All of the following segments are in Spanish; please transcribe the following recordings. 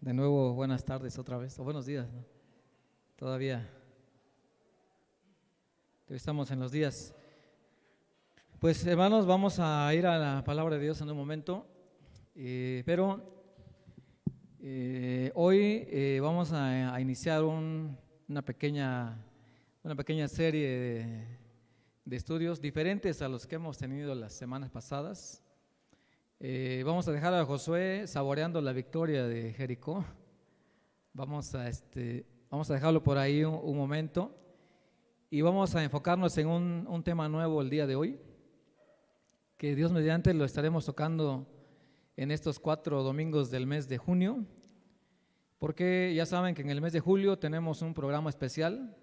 De nuevo, buenas tardes otra vez, o buenos días, ¿no? Todavía estamos en los días. Pues hermanos, vamos a ir a la palabra de Dios en un momento, pero hoy vamos a iniciar una pequeña serie de estudios diferentes a los que hemos tenido las semanas pasadas. Vamos a dejar a Josué saboreando la victoria de Jericó. Vamos a dejarlo por ahí un momento y vamos a enfocarnos en un tema nuevo el día de hoy, que Dios mediante lo estaremos tocando en estos 4 domingos del mes de junio, porque ya saben que en el mes de julio tenemos un programa especial.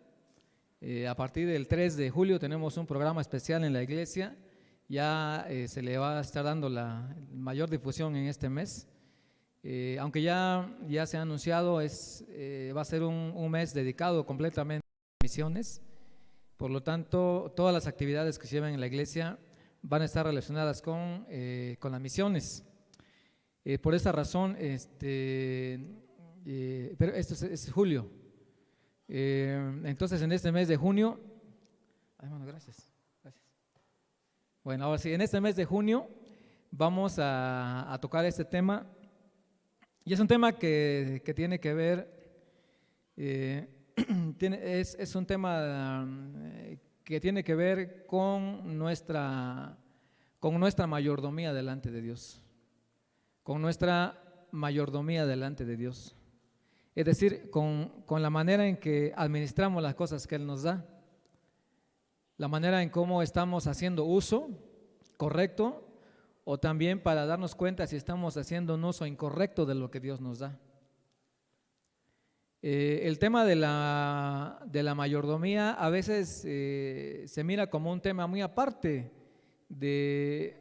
A partir del 3 de julio tenemos un programa especial en la iglesia. Ya se le va a estar dando la mayor difusión en este mes. Aunque ya se ha anunciado, va a ser un mes dedicado completamente a misiones. Por lo tanto, todas las actividades que se llevan en la iglesia van a estar relacionadas con las misiones. Por esa razón, pero esto es julio. Entonces, en este mes de junio, bueno, gracias. Bueno, ahora sí, en este mes de junio vamos a tocar este tema, y es un tema que tiene que ver, es un tema que tiene que ver con nuestra mayordomía delante de Dios, con nuestra mayordomía delante de Dios, es decir, con la manera en que administramos las cosas que Él nos da, la manera en cómo estamos haciendo uso correcto, o también para darnos cuenta si estamos haciendo un uso incorrecto de lo que Dios nos da. El tema de la mayordomía a veces se mira como un tema muy aparte dentro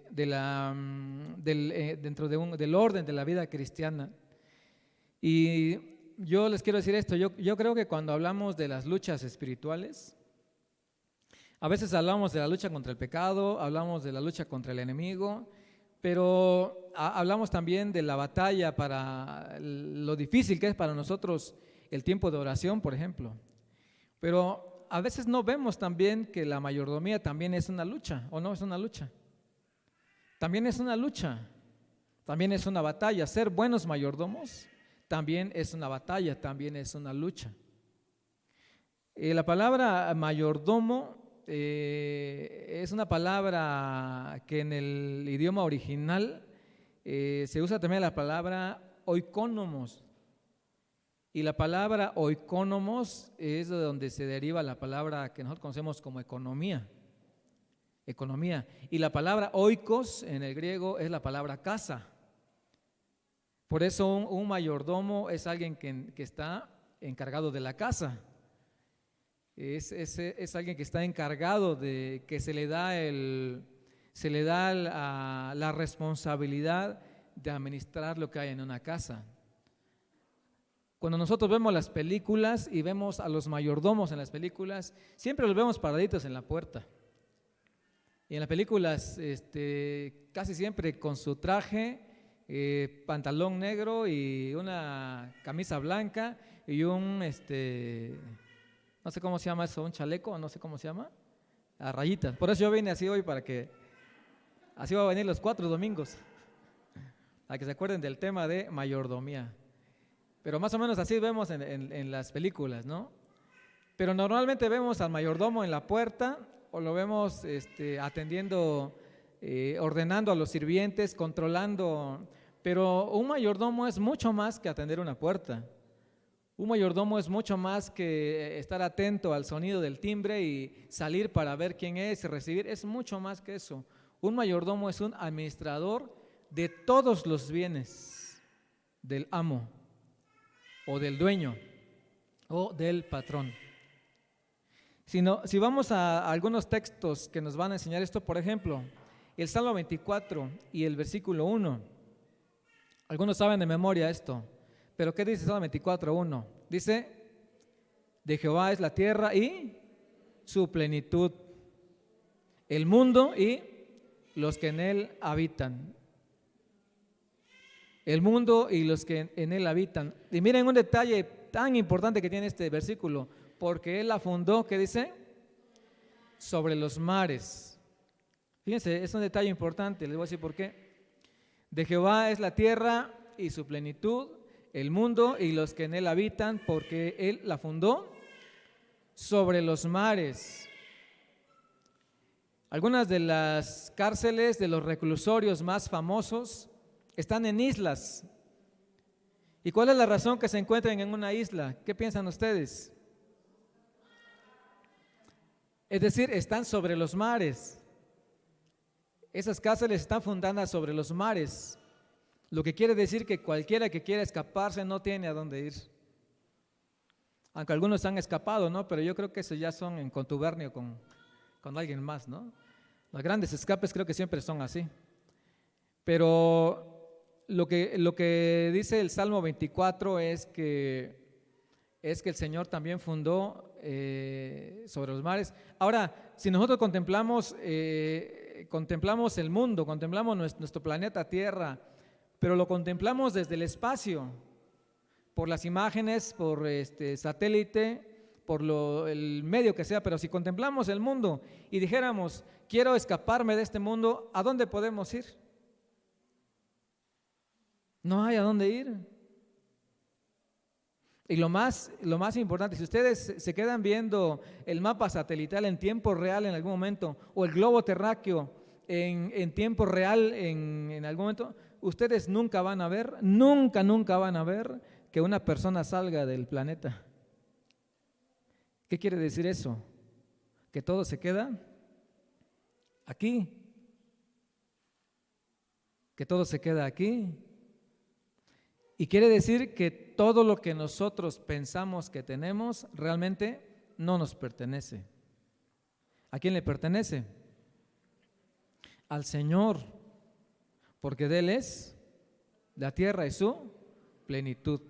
del orden de la vida cristiana. Y yo les quiero decir esto, yo creo que cuando hablamos de las luchas espirituales, a veces hablamos de la lucha contra el pecado, hablamos de la lucha contra el enemigo, pero hablamos también de la batalla para lo difícil que es para nosotros el tiempo de oración, por ejemplo. Pero a veces no vemos también que la mayordomía también es una lucha, ¿o no es una lucha? También es una lucha, también es una batalla. Ser buenos mayordomos también es una batalla, también es una lucha. La palabra mayordomo es una palabra que en el idioma original se usa también la palabra oikonomos, y la palabra oikonomos es de donde se deriva la palabra que nosotros conocemos como economía, y la palabra oikos en el griego es la palabra casa. Por eso un mayordomo es alguien que está encargado de la casa. Es alguien que está encargado de que se le da la responsabilidad de administrar lo que hay en una casa. Cuando nosotros vemos las películas y vemos a los mayordomos en las películas, siempre los vemos paraditos en la puerta. Y en las películas casi siempre con su traje, pantalón negro y una camisa blanca y no sé cómo se llama eso, un chaleco, no sé cómo se llama, a rayitas. Por eso yo vine así hoy, así va a venir los 4 domingos, para que se acuerden del tema de mayordomía. Pero más o menos así vemos en las películas, ¿no? Pero normalmente vemos al mayordomo en la puerta, o lo vemos atendiendo, ordenando a los sirvientes, controlando. Pero un mayordomo es mucho más que atender una puerta. Un mayordomo es mucho más que estar atento al sonido del timbre y salir para ver quién es y recibir. Es mucho más que eso. Un mayordomo es un administrador de todos los bienes del amo o del dueño o del patrón. Si vamos a algunos textos que nos van a enseñar esto, por ejemplo, el Salmo 24 y el versículo 1. Algunos saben de memoria esto. Pero ¿qué dice Salmo 24:1? Dice: de Jehová es la tierra y su plenitud, el mundo y los que en él habitan. el mundo y los que en él habitan. Y miren un detalle tan importante que tiene este versículo, porque él la fundó, ¿qué dice? Sobre los mares. Fíjense, es un detalle importante, les voy a decir por qué. De Jehová es la tierra y su plenitud, el mundo y los que en él habitan, porque él la fundó sobre los mares. Algunas de las cárceles de los reclusorios más famosos están en islas. ¿Y cuál es la razón que se encuentran en una isla? ¿Qué piensan ustedes? Es decir, están sobre los mares. Esas cárceles están fundadas sobre los mares, lo que quiere decir que cualquiera que quiera escaparse no tiene a dónde ir. Aunque algunos han escapado, ¿no? Pero yo creo que eso ya son en contubernio con alguien más, ¿no? Los grandes escapes creo que siempre son así. Pero lo que dice el Salmo 24 es que el Señor también fundó sobre los mares. Ahora, si nosotros contemplamos el mundo, contemplamos nuestro planeta Tierra, pero lo contemplamos desde el espacio, por las imágenes, por satélite, por el medio que sea, pero si contemplamos el mundo y dijéramos, quiero escaparme de este mundo, ¿a dónde podemos ir? No hay a dónde ir. Y lo más importante, si ustedes se quedan viendo el mapa satelital en tiempo real en algún momento, o el globo terráqueo en tiempo real en algún momento, ustedes nunca van a ver que una persona salga del planeta. ¿Qué quiere decir eso? Que todo se queda aquí. Que todo se queda aquí. Y quiere decir que todo lo que nosotros pensamos que tenemos realmente no nos pertenece. ¿A quién le pertenece? Al Señor, porque de Él es la tierra y su plenitud.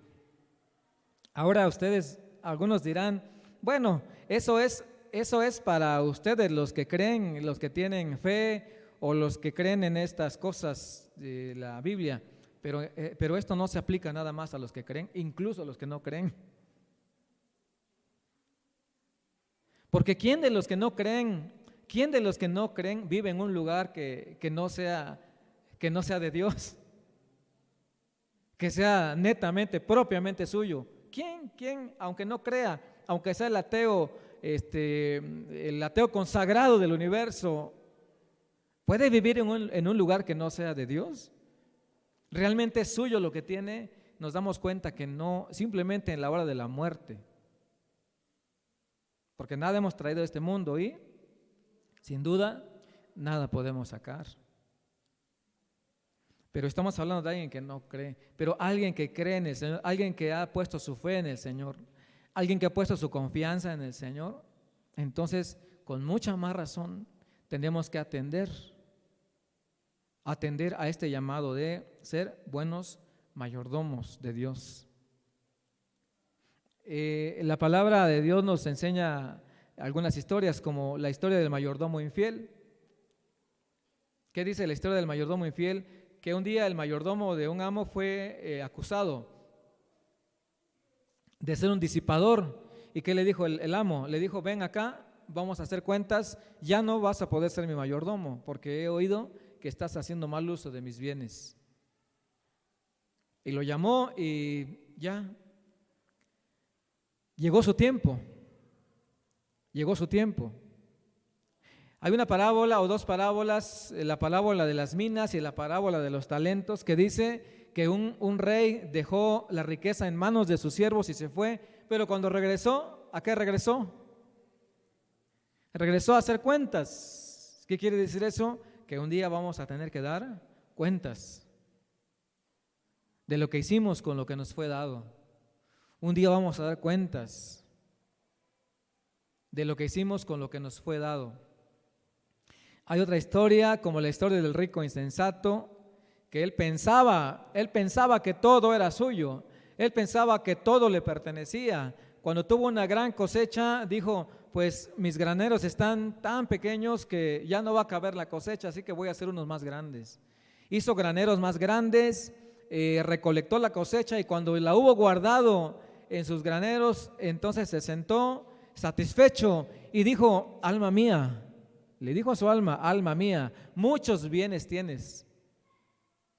Ahora ustedes, algunos dirán, bueno, eso es para ustedes los que creen, los que tienen fe o los que creen en estas cosas de la Biblia. Pero esto no se aplica nada más a los que creen, incluso a los que no creen. Porque ¿quién de los que no creen vive en un lugar que no sea de Dios? Que sea netamente, propiamente suyo. ¿Quién, aunque no crea, aunque sea el ateo consagrado del universo, puede vivir en un lugar que no sea de Dios? ¿Realmente es suyo lo que tiene? Nos damos cuenta que no, simplemente en la hora de la muerte. Porque nada hemos traído a este mundo y, sin duda, nada podemos sacar. Pero estamos hablando de alguien que no cree, pero alguien que cree en el Señor, alguien que ha puesto su fe en el Señor, alguien que ha puesto su confianza en el Señor. Entonces, con mucha más razón, tendremos que atender a este llamado de ser buenos mayordomos de Dios. La palabra de Dios nos enseña algunas historias, como la historia del mayordomo infiel. ¿Qué dice la historia del mayordomo infiel? Que un día el mayordomo de un amo fue acusado de ser un disipador. ¿Y qué le dijo el amo? Le dijo, ven acá, vamos a hacer cuentas, ya no vas a poder ser mi mayordomo, porque he oído que estás haciendo mal uso de mis bienes. Y lo llamó y ya llegó su tiempo. Hay una parábola o dos parábolas, la parábola de las minas y la parábola de los talentos, que dice que un rey dejó la riqueza en manos de sus siervos y se fue, pero cuando regresó, ¿a qué regresó? Regresó a hacer cuentas. ¿Qué quiere decir eso? Que un día vamos a tener que dar cuentas de lo que hicimos con lo que nos fue dado. Un día vamos a dar cuentas de lo que hicimos con lo que nos fue dado. Hay otra historia, como la historia del rico insensato, que él pensaba que todo era suyo, él pensaba que todo le pertenecía. Cuando tuvo una gran cosecha, dijo, pues mis graneros están tan pequeños que ya no va a caber la cosecha, así que voy a hacer unos más grandes. Hizo graneros más grandes recolectó la cosecha y cuando la hubo guardado en sus graneros, entonces se sentó satisfecho y dijo: alma mía, le dijo a su alma: alma mía, muchos bienes tienes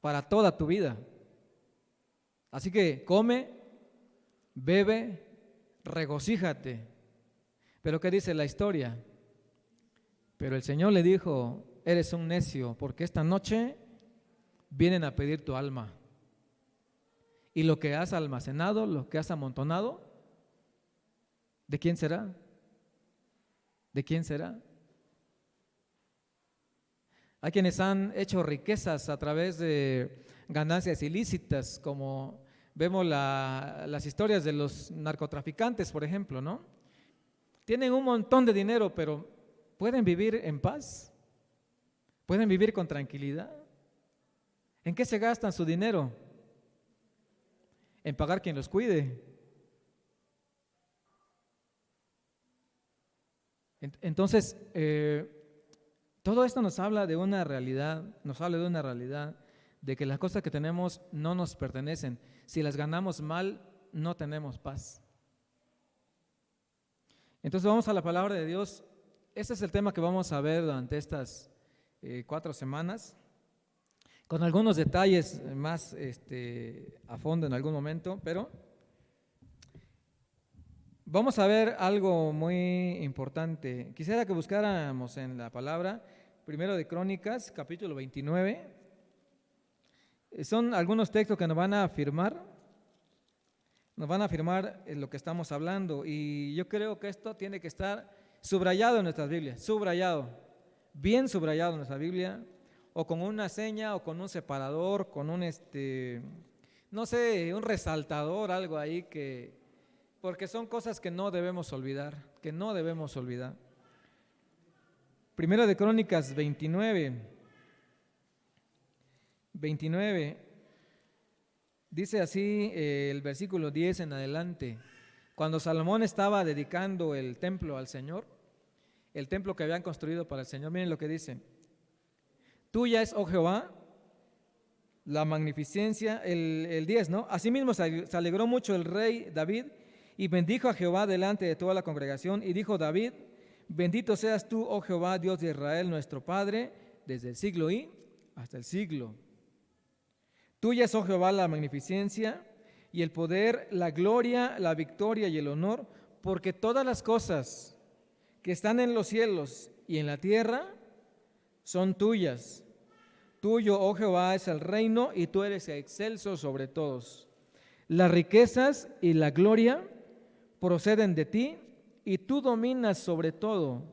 para toda tu vida. Así que come, bebe, regocíjate. Pero ¿qué dice la historia? Pero el Señor le dijo: eres un necio, porque esta noche vienen a pedir tu alma. Y lo que has almacenado, lo que has amontonado, ¿de quién será? ¿De quién será? Hay quienes han hecho riquezas a través de ganancias ilícitas, como vemos las historias de los narcotraficantes, por ejemplo, ¿no? Tienen un montón de dinero, pero ¿pueden vivir en paz? ¿Pueden vivir con tranquilidad? ¿En qué se gastan su dinero? En pagar quien los cuide. Entonces, todo esto nos habla de una realidad, de que las cosas que tenemos no nos pertenecen. Si las ganamos mal, no tenemos paz. Entonces vamos a la palabra de Dios. Este es el tema que vamos a ver durante estas 4 semanas, con algunos detalles más a fondo en algún momento, pero vamos a ver algo muy importante. Quisiera que buscáramos en la palabra, primero de Crónicas, capítulo 29. Son algunos textos que nos van a afirmar lo que estamos hablando, y yo creo que esto tiene que estar subrayado en nuestras Biblias, bien subrayado en nuestra Biblia, o con una seña, o con un separador, con un no sé, un resaltador, algo ahí, porque son cosas que no debemos olvidar, Primero de Crónicas 29, dice así el versículo 10 en adelante: cuando Salomón estaba dedicando el templo al Señor, el templo que habían construido para el Señor, miren lo que dice: tuya es, oh Jehová, la magnificencia, el 10, ¿no? Asimismo se alegró mucho el rey David y bendijo a Jehová delante de toda la congregación, y dijo David: bendito seas tú, oh Jehová, Dios de Israel, nuestro Padre, desde el siglo y hasta el siglo. Tuya es, oh Jehová, la magnificencia y el poder, la gloria, la victoria y el honor, porque todas las cosas que están en los cielos y en la tierra son tuyas. Tuyo, oh Jehová, es el reino y tú eres excelso sobre todos. Las riquezas y la gloria proceden de ti y tú dominas sobre todo.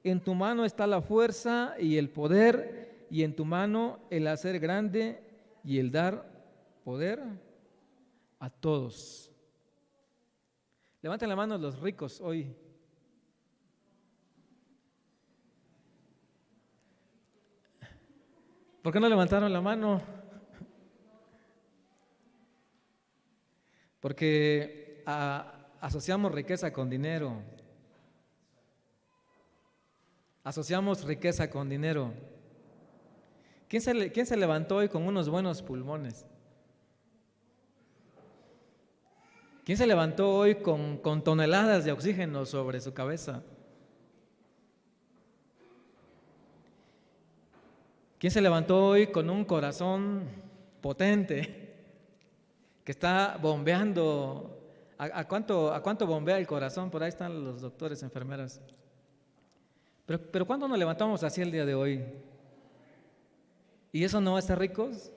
En tu mano está la fuerza y el poder, y en tu mano el hacer grande y el dar poder a todos. Levanten la mano los ricos hoy. ¿Por qué no levantaron la mano? Porque asociamos riqueza con dinero. Asociamos riqueza con dinero. ¿Quién se levantó hoy con unos buenos pulmones? ¿Quién se levantó hoy con toneladas de oxígeno sobre su cabeza? ¿Quién se levantó hoy con un corazón potente que está bombeando? ¿A cuánto bombea el corazón? Por ahí están los doctores, enfermeras. Pero ¿cuándo nos levantamos así el día de hoy? ¿Y eso no está ricos?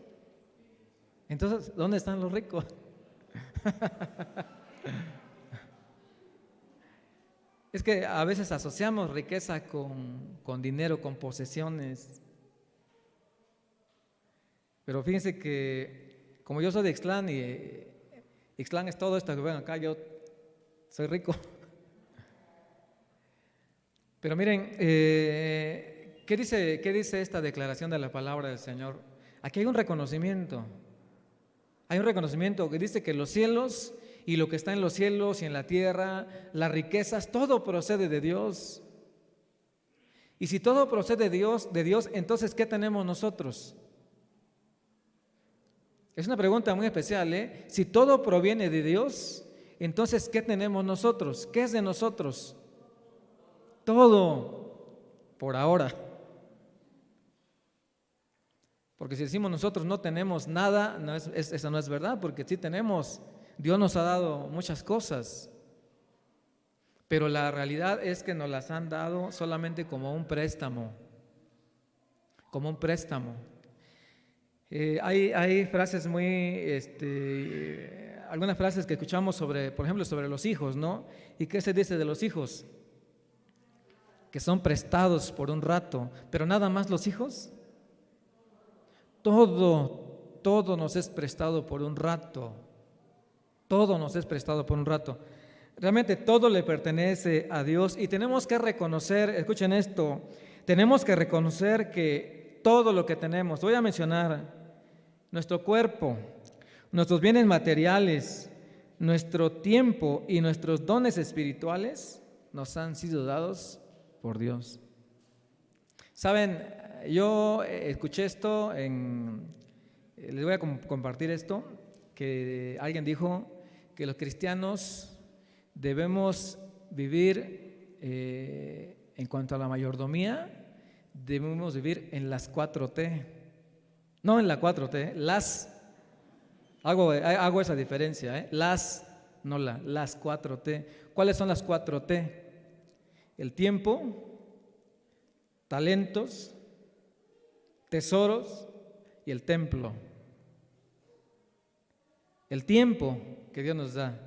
Entonces, ¿dónde están los ricos? Es que a veces asociamos riqueza con dinero, con posesiones. Pero fíjense que como yo soy de Ixtlán y Ixtlán es todo esto que ven acá, yo soy rico. Pero miren, ¿qué dice esta declaración de la palabra del Señor? Aquí hay un reconocimiento. Hay un reconocimiento que dice que los cielos y lo que está en los cielos y en la tierra, las riquezas, todo procede de Dios. Y si todo procede de Dios, entonces ¿qué tenemos nosotros? Es una pregunta muy especial, ¿eh? Si todo proviene de Dios, entonces, ¿qué tenemos nosotros? ¿Qué es de nosotros? Todo, por ahora. Porque si decimos nosotros no tenemos nada, esa no es verdad, porque sí tenemos. Dios nos ha dado muchas cosas, pero la realidad es que nos las han dado solamente como un préstamo, como un préstamo. Hay frases algunas frases que escuchamos sobre, por ejemplo, sobre los hijos, ¿no? ¿Y qué se dice de los hijos? Que son prestados por un rato, pero nada más los hijos. Todo nos es prestado por un rato. Todo nos es prestado por un rato. Realmente todo le pertenece a Dios y tenemos que reconocer, escuchen esto, tenemos que reconocer que todo lo que tenemos, voy a mencionar nuestro cuerpo, nuestros bienes materiales, nuestro tiempo y nuestros dones espirituales nos han sido dados por Dios. Saben, yo escuché esto, les voy a compartir esto, que alguien dijo que los cristianos debemos vivir, en cuanto a la mayordomía, debemos vivir en las 4T, no en la 4T, hago esa diferencia, no las 4T. ¿Cuáles son las 4T? El tiempo, talentos, tesoros y el templo. El tiempo que Dios nos da,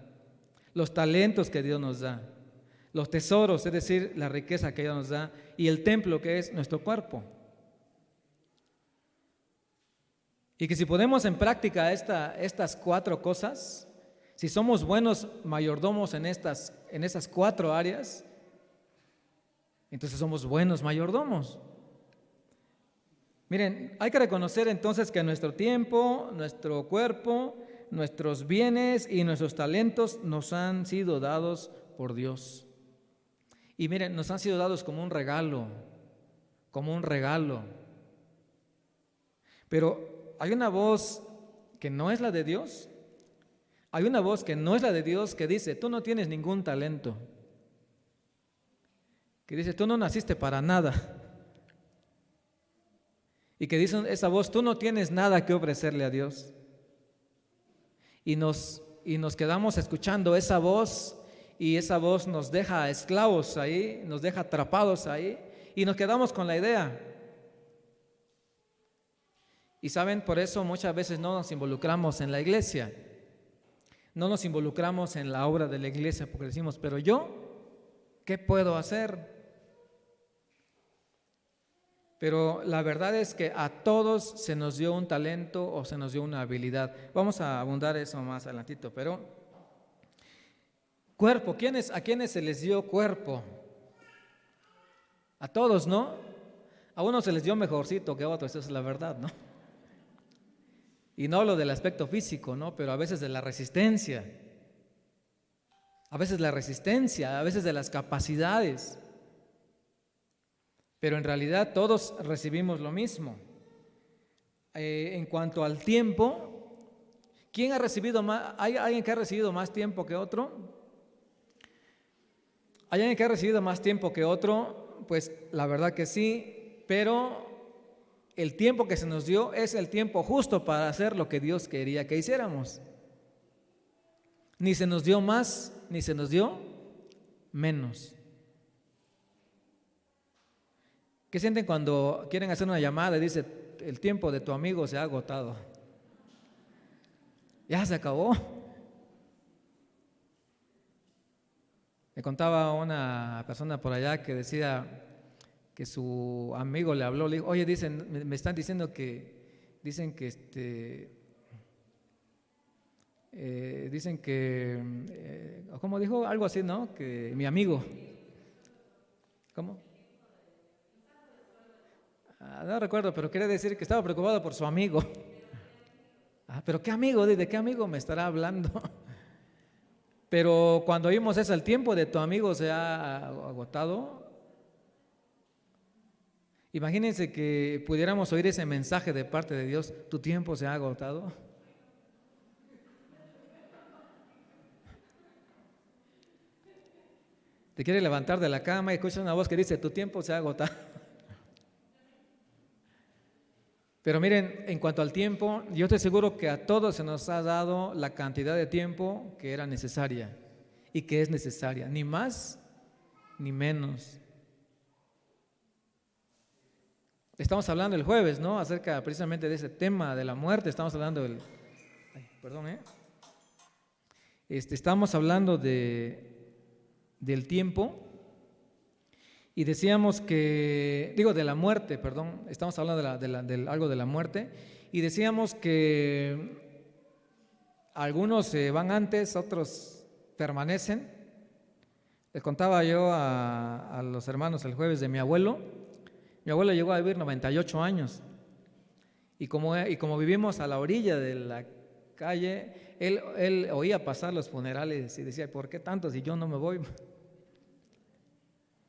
los talentos que Dios nos da, los tesoros, es decir, la riqueza que Dios nos da, y el templo que es nuestro cuerpo. Y que si ponemos en práctica estas 4 cosas, si somos buenos mayordomos en esas 4 áreas, entonces somos buenos mayordomos. Miren, hay que reconocer entonces que nuestro tiempo, nuestro cuerpo, nuestros bienes y nuestros talentos nos han sido dados por Dios. Y miren, nos han sido dados como un regalo, como un regalo. Pero hay una voz que no es la de Dios. Hay una voz que no es la de Dios que dice, tú no tienes ningún talento. Que dice, tú no naciste para nada. Y que dice esa voz, tú no tienes nada que ofrecerle a Dios. Y nos quedamos escuchando esa voz, y esa voz nos deja esclavos ahí, nos deja atrapados ahí, y nos quedamos con la idea. Y saben, por eso muchas veces no nos involucramos en la iglesia, no nos involucramos en la obra de la iglesia, porque decimos, pero yo, ¿qué puedo hacer? Pero la verdad es que a todos se nos dio un talento o se nos dio una habilidad. Vamos a abundar eso más adelantito, pero cuerpo, ¿a quiénes se les dio cuerpo? A todos, ¿no? A unos se les dio mejorcito que a otros, eso es la verdad, ¿no? Y no hablo del aspecto físico, ¿no? Pero a veces de la resistencia, a veces de las capacidades. Pero en realidad todos recibimos lo mismo. En cuanto al tiempo, ¿quién ha recibido más? ¿Hay alguien que ha recibido más tiempo que otro? ¿Hay alguien que ha recibido más tiempo que otro? Pues la verdad que sí, pero el tiempo que se nos dio es el tiempo justo para hacer lo que Dios quería que hiciéramos. Ni se nos dio más, ni se nos dio menos. ¿Qué sienten cuando quieren hacer una llamada y dice, el tiempo de tu amigo se ha agotado? Ya se acabó. Me contaba una persona por allá que decía que su amigo le habló, le dijo, oye, me están diciendo que, dicen que, ¿cómo dijo? Algo así, ¿no? Que mi amigo, ¿cómo? No recuerdo, pero quería decir que estaba preocupado por su amigo. ¿Pero qué amigo? ¿De qué amigo me estará hablando? Pero cuando oímos eso, el tiempo de tu amigo se ha agotado. Imagínense que pudiéramos oír ese mensaje de parte de Dios, tu tiempo se ha agotado. Te quiere levantar de la cama y escuchas una voz que dice, tu tiempo se ha agotado. Pero miren, en cuanto al tiempo, yo estoy seguro que a todos se nos ha dado la cantidad de tiempo que era necesaria y que es necesaria, ni más ni menos. Estamos hablando el jueves, ¿no? Acerca precisamente de ese tema de la muerte. Estamos hablando del... Perdón, estamos hablando del tiempo y decíamos que, de la muerte, perdón. Estamos hablando de algo de la muerte y decíamos que algunos se van antes, otros permanecen. Les contaba yo a los hermanos el jueves de mi abuelo. Mi abuelo llegó a vivir 98 años y como vivimos a la orilla de la calle, él oía pasar los funerales y decía, ¿por qué tantos si yo no me voy?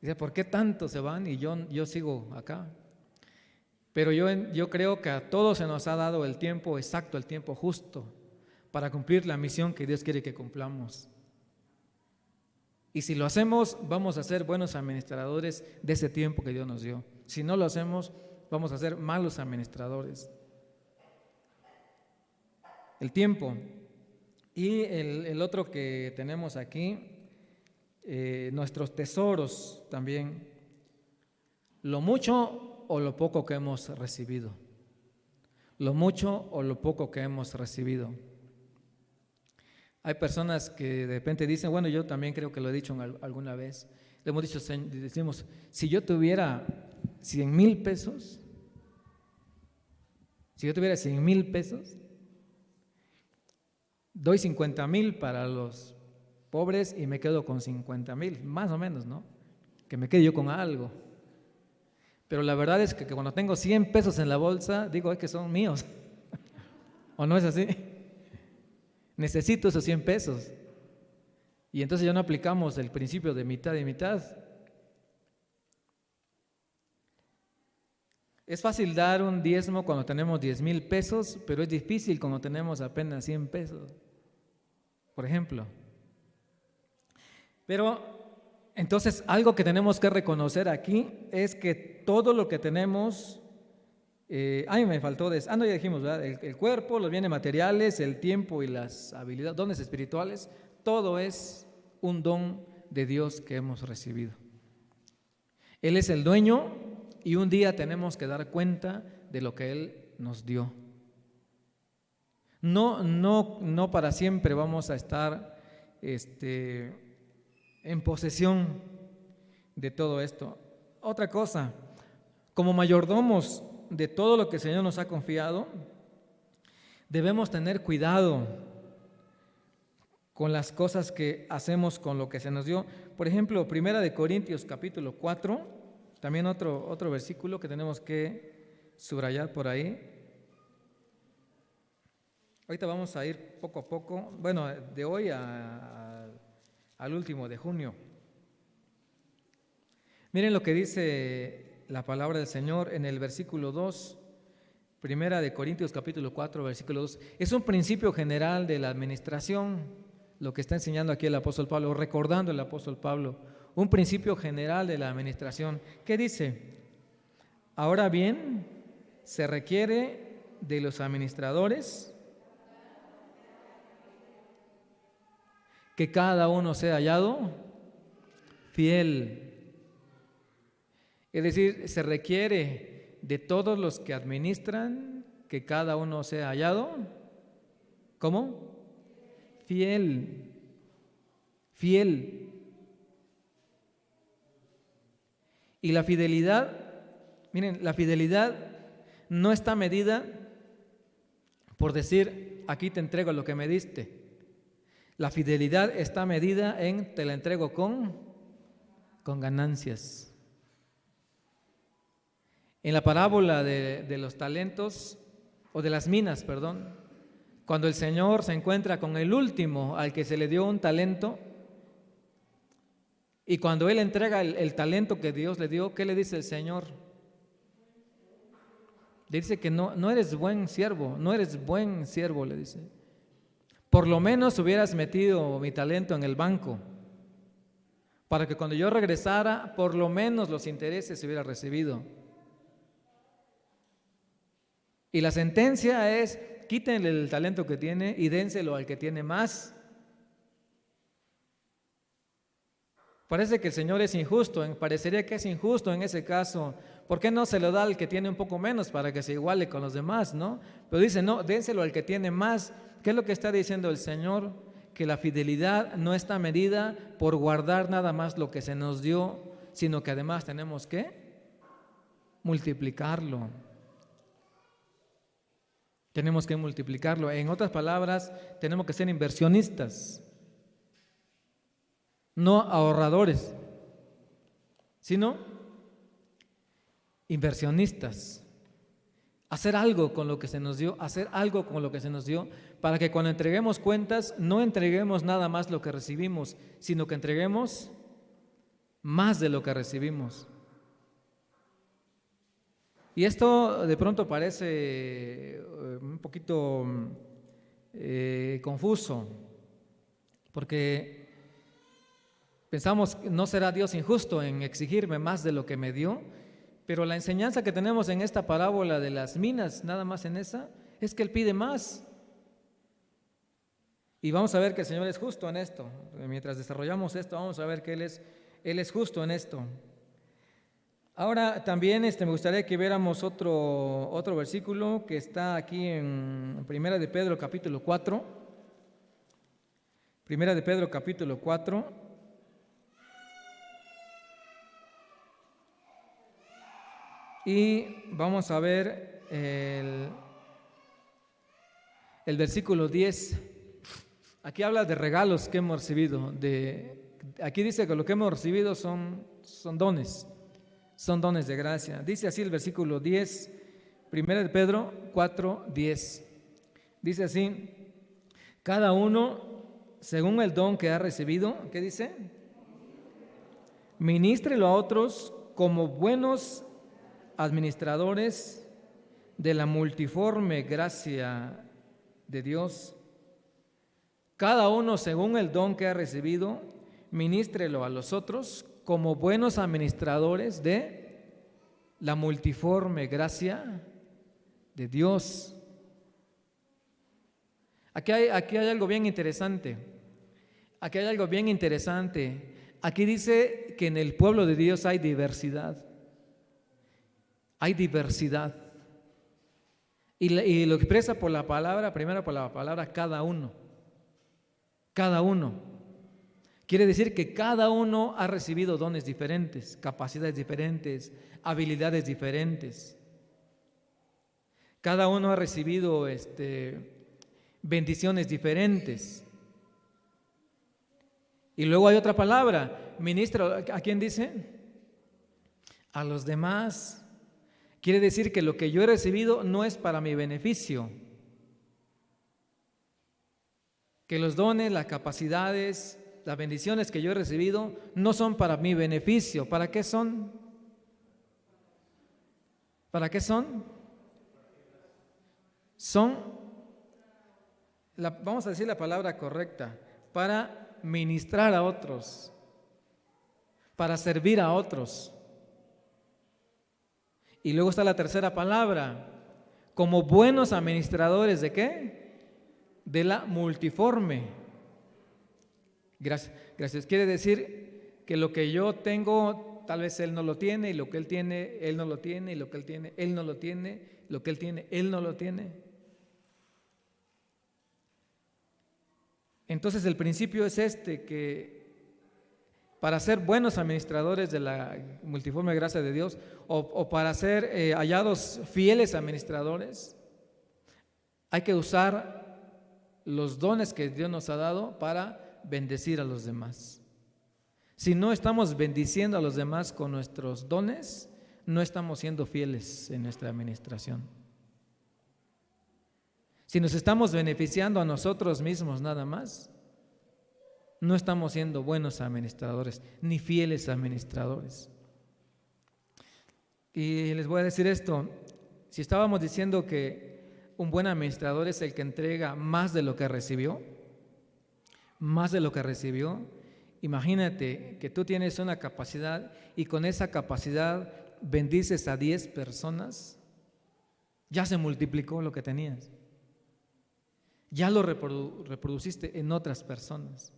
Dice, ¿por qué tantos se van y yo sigo acá? Pero yo creo que a todos se nos ha dado el tiempo exacto, el tiempo justo para cumplir la misión que Dios quiere que cumplamos. Y si lo hacemos, vamos a ser buenos administradores de ese tiempo que Dios nos dio. Si no lo hacemos, vamos a ser malos administradores. El tiempo. Y el otro que tenemos aquí, nuestros tesoros también. Lo mucho o lo poco que hemos recibido. Lo mucho o lo poco que hemos recibido. Hay personas que de repente dicen, bueno, yo también creo que lo he dicho alguna vez. Le hemos dicho, decimos, si yo tuviera 100,000 pesos, doy 50,000 para los pobres y me quedo con 50,000, más o menos, ¿no? Que me quede yo con algo. Pero la verdad es que cuando tengo 100 pesos en la bolsa, digo, es que son míos. ¿O no es así? Necesito esos 100 pesos. Y entonces ya no aplicamos el principio de mitad y mitad. Es fácil dar un diezmo cuando tenemos 10,000 pesos, pero es difícil cuando tenemos apenas 100 pesos, por ejemplo. Pero entonces algo que tenemos que reconocer aquí es que todo lo que tenemos, me faltó no, ya dijimos, ¿verdad? El cuerpo, los bienes materiales, el tiempo y las habilidades, dones espirituales, todo es un don de Dios que hemos recibido. Él es el dueño. Y un día tenemos que dar cuenta de lo que Él nos dio. No para siempre vamos a estar en posesión de todo esto. Otra cosa, como mayordomos de todo lo que el Señor nos ha confiado, debemos tener cuidado con las cosas que hacemos con lo que se nos dio. Por ejemplo, 1 Corintios capítulo 4, también otro versículo que tenemos que subrayar por ahí. Ahorita vamos a ir poco a poco, bueno, de hoy al último de junio. Miren lo que dice la palabra del Señor en el versículo 2, 1 Corintios capítulo 4, versículo 2. Es un principio general de la administración, lo que está enseñando aquí el apóstol Pablo, recordando el apóstol Pablo. Un principio general de la administración. ¿Qué dice? Ahora bien, se requiere de los administradores que cada uno sea hallado fiel. Es decir, se requiere de todos los que administran que cada uno sea hallado. ¿Cómo? Fiel. Fiel. Y la fidelidad, miren, la fidelidad no está medida por decir, aquí te entrego lo que me diste. La fidelidad está medida en, te la entrego con ganancias. En la parábola de los talentos, o de las minas, perdón, cuando el Señor se encuentra con el último al que se le dio un talento, y cuando Él entrega el talento que Dios le dio, ¿qué le dice el Señor? Le dice que no eres buen siervo, le dice. Por lo menos hubieras metido mi talento en el banco, para que cuando yo regresara, por lo menos los intereses se hubiera recibido. Y la sentencia es: quítenle el talento que tiene y dénselo al que tiene más. Parece que el Señor es injusto, parecería que es injusto en ese caso. ¿Por qué no se lo da al que tiene un poco menos para que se iguale con los demás, no? Pero dice, no, dénselo al que tiene más. ¿Qué es lo que está diciendo el Señor? Que la fidelidad no está medida por guardar nada más lo que se nos dio, sino que además tenemos que multiplicarlo. Tenemos que multiplicarlo. En otras palabras, tenemos que ser inversionistas, no ahorradores, sino inversionistas. Hacer algo con lo que se nos dio, hacer algo con lo que se nos dio, para que cuando entreguemos cuentas no entreguemos nada más lo que recibimos, sino que entreguemos más de lo que recibimos. Y esto de pronto parece un poquito confuso, porque pensamos, ¿no será Dios injusto en exigirme más de lo que me dio? Pero la enseñanza que tenemos en esta parábola de las minas, nada más en esa, es que Él pide más. Y vamos a ver que el Señor es justo en esto. Mientras desarrollamos esto, vamos a ver que Él es justo en esto. Ahora también me gustaría que viéramos otro versículo que está aquí en Primera de Pedro capítulo 4. Primera de Pedro capítulo 4. Y vamos a ver el versículo 10. Aquí habla de regalos que hemos recibido. Aquí dice que lo que hemos recibido son dones. Son dones de gracia. Dice así el versículo 10, 1 de Pedro 4, 10. Dice así: cada uno según el don que ha recibido, ¿qué dice? Ministrelo a otros como buenos administradores de la multiforme gracia de Dios. Cada uno según el don que ha recibido, ministrelo a los otros como buenos administradores de la multiforme gracia de Dios. Aquí hay algo bien interesante. Aquí hay algo bien interesante. Aquí dice que en el pueblo de Dios hay diversidad. Hay diversidad. Y lo expresa por la palabra, primero por la palabra cada uno. Cada uno. Quiere decir que cada uno ha recibido dones diferentes, capacidades diferentes, habilidades diferentes. Cada uno ha recibido bendiciones diferentes. Y luego hay otra palabra, ministro, ¿a quién dice? A los demás. Quiere decir que lo que yo he recibido no es para mi beneficio. Que los dones, las capacidades, las bendiciones que yo he recibido no son para mi beneficio. ¿Para qué son? ¿Para qué son? Vamos a decir la palabra correcta, para ministrar a otros, para servir a otros. Y luego está la tercera palabra, como buenos administradores ¿de qué? De la multiforme. Gracias. Quiere decir que lo que yo tengo, tal vez Él no lo tiene, y lo que Él tiene, Él no lo tiene, y lo que Él tiene, Él no lo tiene, lo que Él tiene, Él no lo tiene. Entonces el principio es que para ser buenos administradores de la multiforme gracia de Dios, o para ser hallados fieles administradores, hay que usar los dones que Dios nos ha dado para bendecir a los demás. Si no estamos bendiciendo a los demás con nuestros dones, no estamos siendo fieles en nuestra administración. Si nos estamos beneficiando a nosotros mismos nada más, no estamos siendo buenos administradores, ni fieles administradores. Y les voy a decir esto, si estábamos diciendo que un buen administrador es el que entrega más de lo que recibió, Imagínate que tú tienes una capacidad y con esa capacidad bendices a 10 personas, ya se multiplicó lo que tenías. Ya lo reproduciste en otras personas.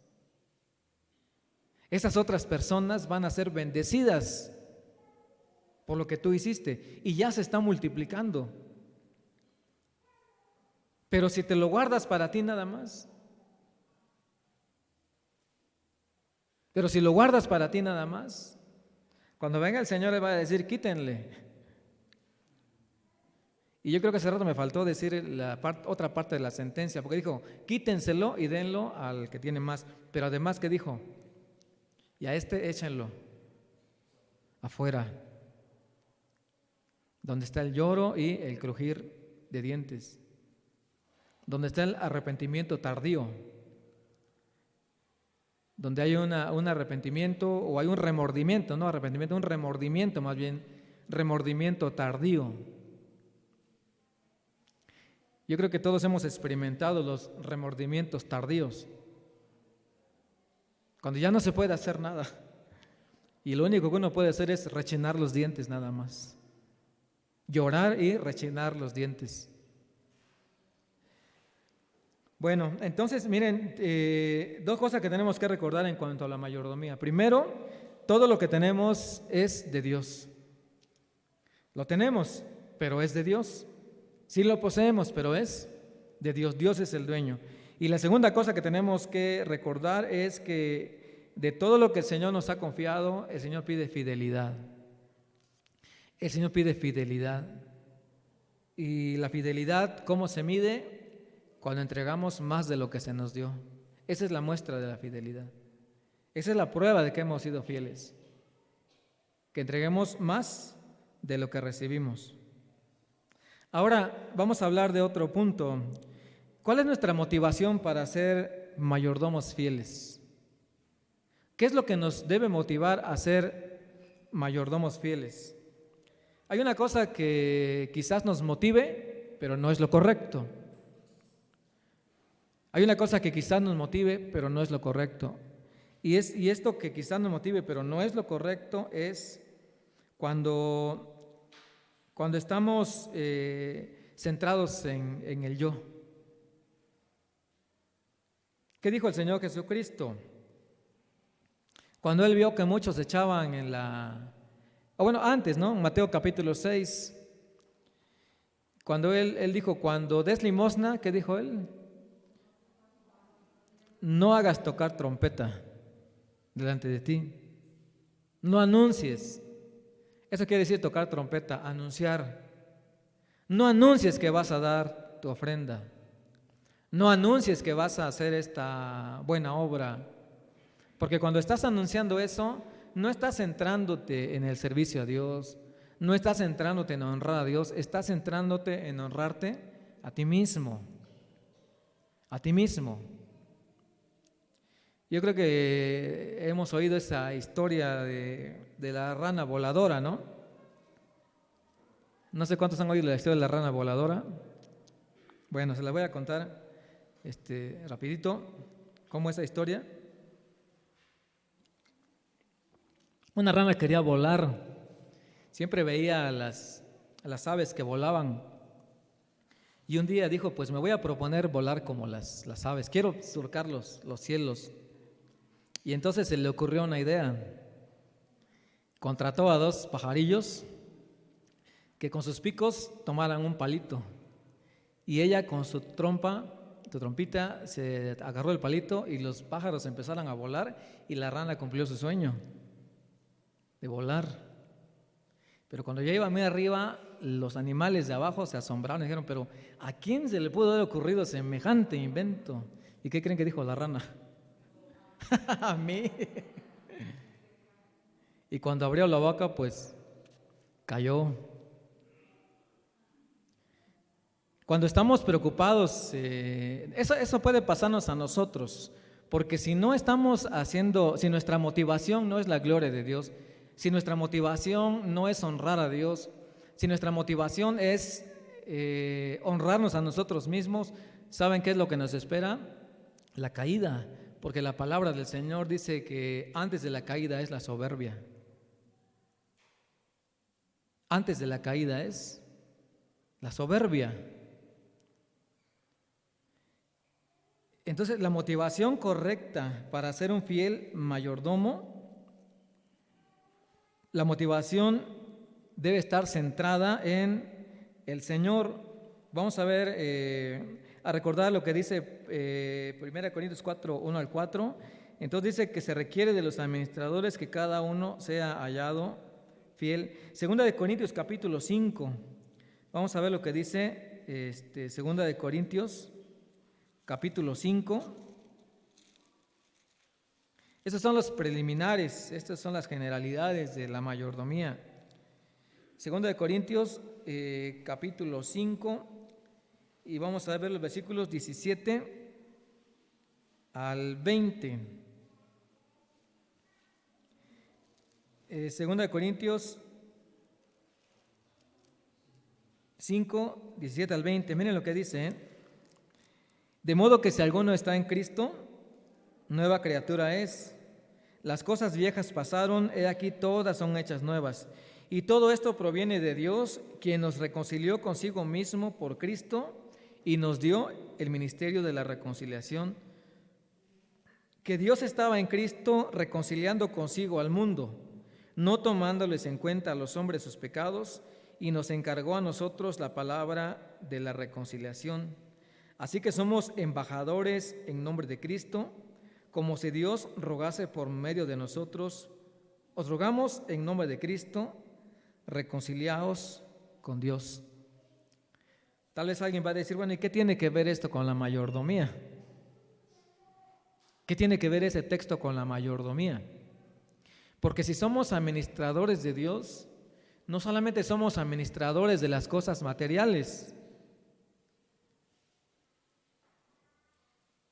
Esas otras personas van a ser bendecidas por lo que tú hiciste y ya se está multiplicando. Pero si te lo guardas para ti nada más, pero si lo guardas para ti nada más, cuando venga el Señor le va a decir, quítenle. Y yo creo que hace rato me faltó decir otra parte de la sentencia, porque dijo, quítenselo y denlo al que tiene más. Pero además, ¿qué dijo? Y a este échenlo afuera, donde está el lloro y el crujir de dientes, donde está el arrepentimiento tardío, donde hay un arrepentimiento o hay un remordimiento, no arrepentimiento, un remordimiento más bien, remordimiento tardío. Yo creo que todos hemos experimentado los remordimientos tardíos, cuando ya no se puede hacer nada y lo único que uno puede hacer es rechinar los dientes nada más, llorar y rechinar los dientes. Bueno, entonces miren, dos cosas que tenemos que recordar en cuanto a la mayordomía. Primero, todo lo que tenemos es de Dios. Lo tenemos, pero es de Dios. Sí lo poseemos, pero es de Dios. Dios es el dueño. Y la segunda cosa que tenemos que recordar es que de todo lo que el Señor nos ha confiado, el Señor pide fidelidad. El Señor pide fidelidad. Y la fidelidad, ¿cómo se mide? Cuando entregamos más de lo que se nos dio. Esa es la muestra de la fidelidad. Esa es la prueba de que hemos sido fieles. Que entreguemos más de lo que recibimos. Ahora vamos a hablar de otro punto. ¿Cuál es nuestra motivación para ser mayordomos fieles? ¿Qué es lo que nos debe motivar a ser mayordomos fieles? Hay una cosa que quizás nos motive, pero no es lo correcto. Hay una cosa que quizás nos motive, pero no es lo correcto. Y esto que quizás nos motive, pero no es lo correcto, es cuando estamos centrados en el yo. ¿Qué dijo el Señor Jesucristo? Cuando Él vio que muchos echaban antes, ¿no? Mateo capítulo 6, cuando Él dijo, cuando des limosna, ¿qué dijo Él? No hagas tocar trompeta delante de ti. No anuncies. Eso quiere decir tocar trompeta, anunciar. No anuncies que vas a dar tu ofrenda. No anuncies que vas a hacer esta buena obra. Porque cuando estás anunciando eso, no estás centrándote en el servicio a Dios, no estás centrándote en honrar a Dios, estás centrándote en honrarte a ti mismo. A ti mismo. Yo creo que hemos oído esa historia de la rana voladora, ¿no? No sé cuántos han oído la historia de la rana voladora. Bueno, se la voy a contar rapidito, cómo es esa historia. Una rana quería volar, siempre veía a las aves que volaban y un día dijo, pues me voy a proponer volar como las aves, quiero surcar los cielos. Y entonces se le ocurrió una idea. Contrató a 2 pajarillos que con sus picos tomaran un palito. Y ella con su trompita, se agarró el palito y los pájaros empezaron a volar y la rana cumplió su sueño de volar. Pero cuando ya iba muy arriba, los animales de abajo se asombraron y dijeron, pero ¿a quién se le pudo haber ocurrido semejante invento? ¿Y qué creen que dijo la rana? A mí. Y cuando abrió la boca, pues cayó. Cuando estamos preocupados, eso puede pasarnos a nosotros, porque si no estamos si nuestra motivación no es la gloria de Dios, si nuestra motivación no es honrar a Dios, si nuestra motivación es honrarnos a nosotros mismos, ¿saben qué es lo que nos espera? La caída. porque la palabra del Señor dice que antes de la caída es la soberbia. Antes de la caída es la soberbia. Entonces, la motivación correcta para ser un fiel mayordomo, la motivación debe estar centrada en el Señor. Vamos a ver, a recordar lo que dice 1 Corintios 4, 1 al 4. Entonces dice que se requiere de los administradores que cada uno sea hallado fiel. 2 Corintios capítulo 5. Vamos a ver lo que dice 2 Corintios capítulo 5. Estos son los preliminares, estas son las generalidades de la mayordomía. 2 Corintios capítulo 5, y vamos a ver los versículos 17 al 20. 2 Corintios 5, 17 al 20. Miren lo que dice. De modo que si alguno está en Cristo, nueva criatura es. Las cosas viejas pasaron, he aquí todas son hechas nuevas. Y todo esto proviene de Dios, quien nos reconcilió consigo mismo por Cristo y nos dio el ministerio de la reconciliación. Que Dios estaba en Cristo reconciliando consigo al mundo, no tomándoles en cuenta a los hombres sus pecados, y nos encargó a nosotros la palabra de la reconciliación. Así que somos embajadores en nombre de Cristo, como si Dios rogase por medio de nosotros. Os rogamos en nombre de Cristo, reconciliaos con Dios. Tal vez alguien va a decir, bueno, ¿y qué tiene que ver esto con la mayordomía? ¿Qué tiene que ver ese texto con la mayordomía? Porque si somos administradores de Dios, no solamente somos administradores de las cosas materiales.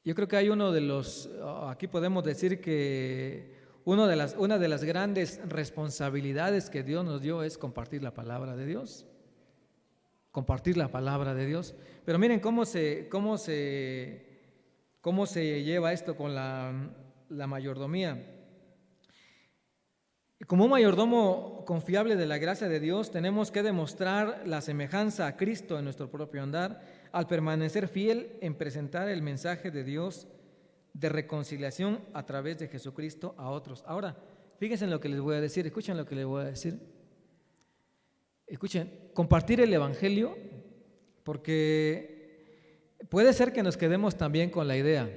Yo creo que hay aquí podemos decir que una de las grandes responsabilidades que Dios nos dio es compartir la palabra de Dios. Compartir la palabra de Dios. Pero miren cómo se lleva esto con la mayordomía. Como un mayordomo confiable de la gracia de Dios, tenemos que demostrar la semejanza a Cristo en nuestro propio andar, al permanecer fiel en presentar el mensaje de Dios de reconciliación a través de Jesucristo a otros. Ahora, fíjense en lo que les voy a decir, escuchen lo que les voy a decir. Escuchen, compartir el Evangelio, porque puede ser que nos quedemos también con la idea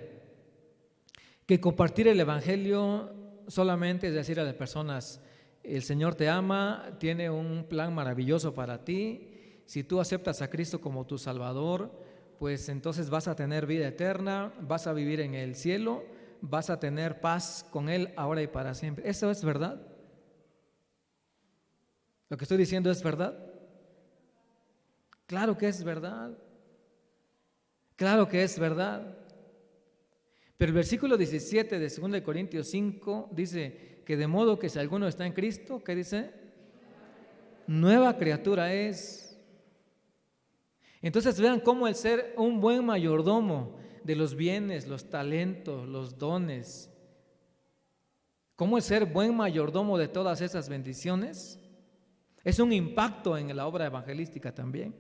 que compartir el Evangelio solamente es decir a las personas, el Señor te ama, tiene un plan maravilloso para ti. Si tú aceptas a Cristo como tu Salvador, pues entonces vas a tener vida eterna, vas a vivir en el cielo, vas a tener paz con Él ahora y para siempre. ¿Eso es verdad? ¿Lo que estoy diciendo es verdad? Claro que es verdad. Claro que es verdad. Pero el versículo 17 de 2 Corintios 5 dice que de modo que si alguno está en Cristo, ¿qué dice? Nueva criatura es. Entonces vean cómo el ser un buen mayordomo de los bienes, los talentos, los dones, cómo el ser buen mayordomo de todas esas bendiciones es un impacto en la obra evangelística también.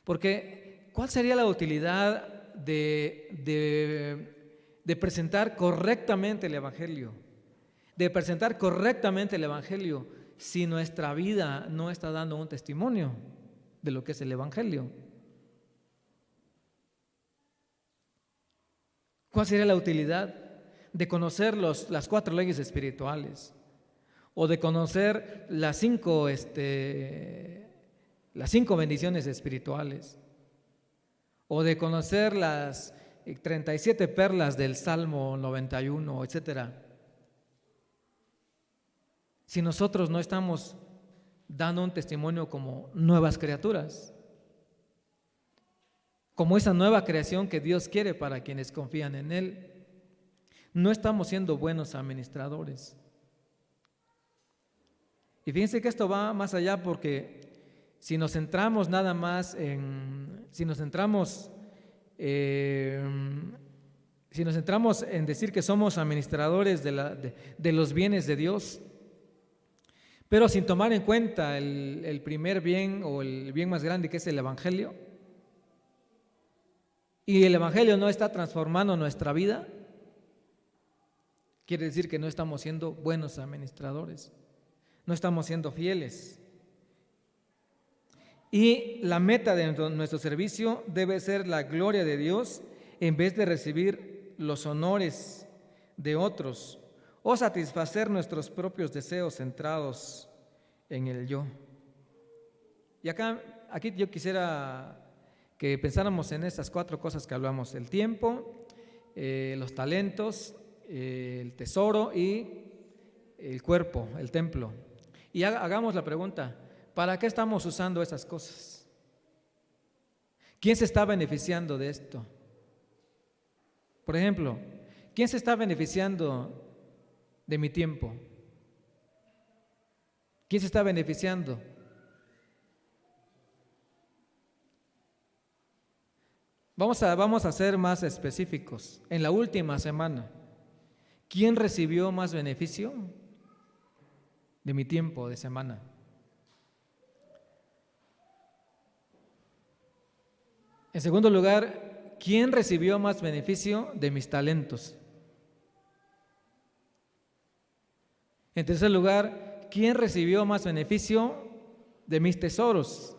Porque ¿cuál sería la utilidad de presentar correctamente el Evangelio? De presentar correctamente el Evangelio si nuestra vida no está dando un testimonio de lo que es el Evangelio. ¿Cuál sería la utilidad de conocer las 4 leyes espirituales? O de conocer las 5 bendiciones espirituales, o de conocer las 37 perlas del Salmo 91, etcétera. Si nosotros no estamos dando un testimonio como nuevas criaturas, como esa nueva creación que Dios quiere para quienes confían en Él, no estamos siendo buenos administradores. Y fíjense que esto va más allá, porque si nos centramos nada más si nos centramos en decir que somos administradores de los bienes de Dios, pero sin tomar en cuenta el primer bien o el bien más grande, que es el Evangelio, y el Evangelio no está transformando nuestra vida, quiere decir que no estamos siendo buenos administradores, no estamos siendo fieles. Y la meta de nuestro servicio debe ser la gloria de Dios en vez de recibir los honores de otros o satisfacer nuestros propios deseos centrados en el yo. Y aquí yo quisiera que pensáramos en estas 4 cosas que hablamos: el tiempo, los talentos, el tesoro y el cuerpo, el templo. Y hagamos la pregunta: ¿para qué estamos usando esas cosas? ¿Quién se está beneficiando de esto? Por ejemplo, ¿quién se está beneficiando de mi tiempo? ¿Quién se está beneficiando? Vamos a ser más específicos. En la última semana, ¿quién recibió más beneficio de mi tiempo de semana? En segundo lugar, ¿quién recibió más beneficio de mis talentos? En tercer lugar, ¿quién recibió más beneficio de mis tesoros?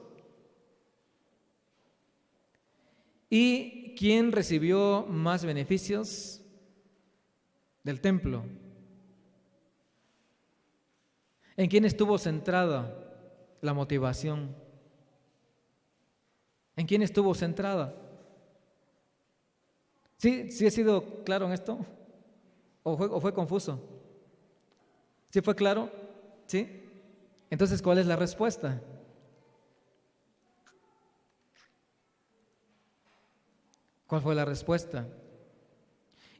¿Y quién recibió más beneficios del templo? ¿En quién estuvo centrada la motivación? ¿En quién estuvo centrada? ¿Sí he sido claro en esto? ¿O fue confuso? ¿Sí fue claro? ¿Sí? Entonces, ¿cuál es la respuesta? ¿Cuál fue la respuesta?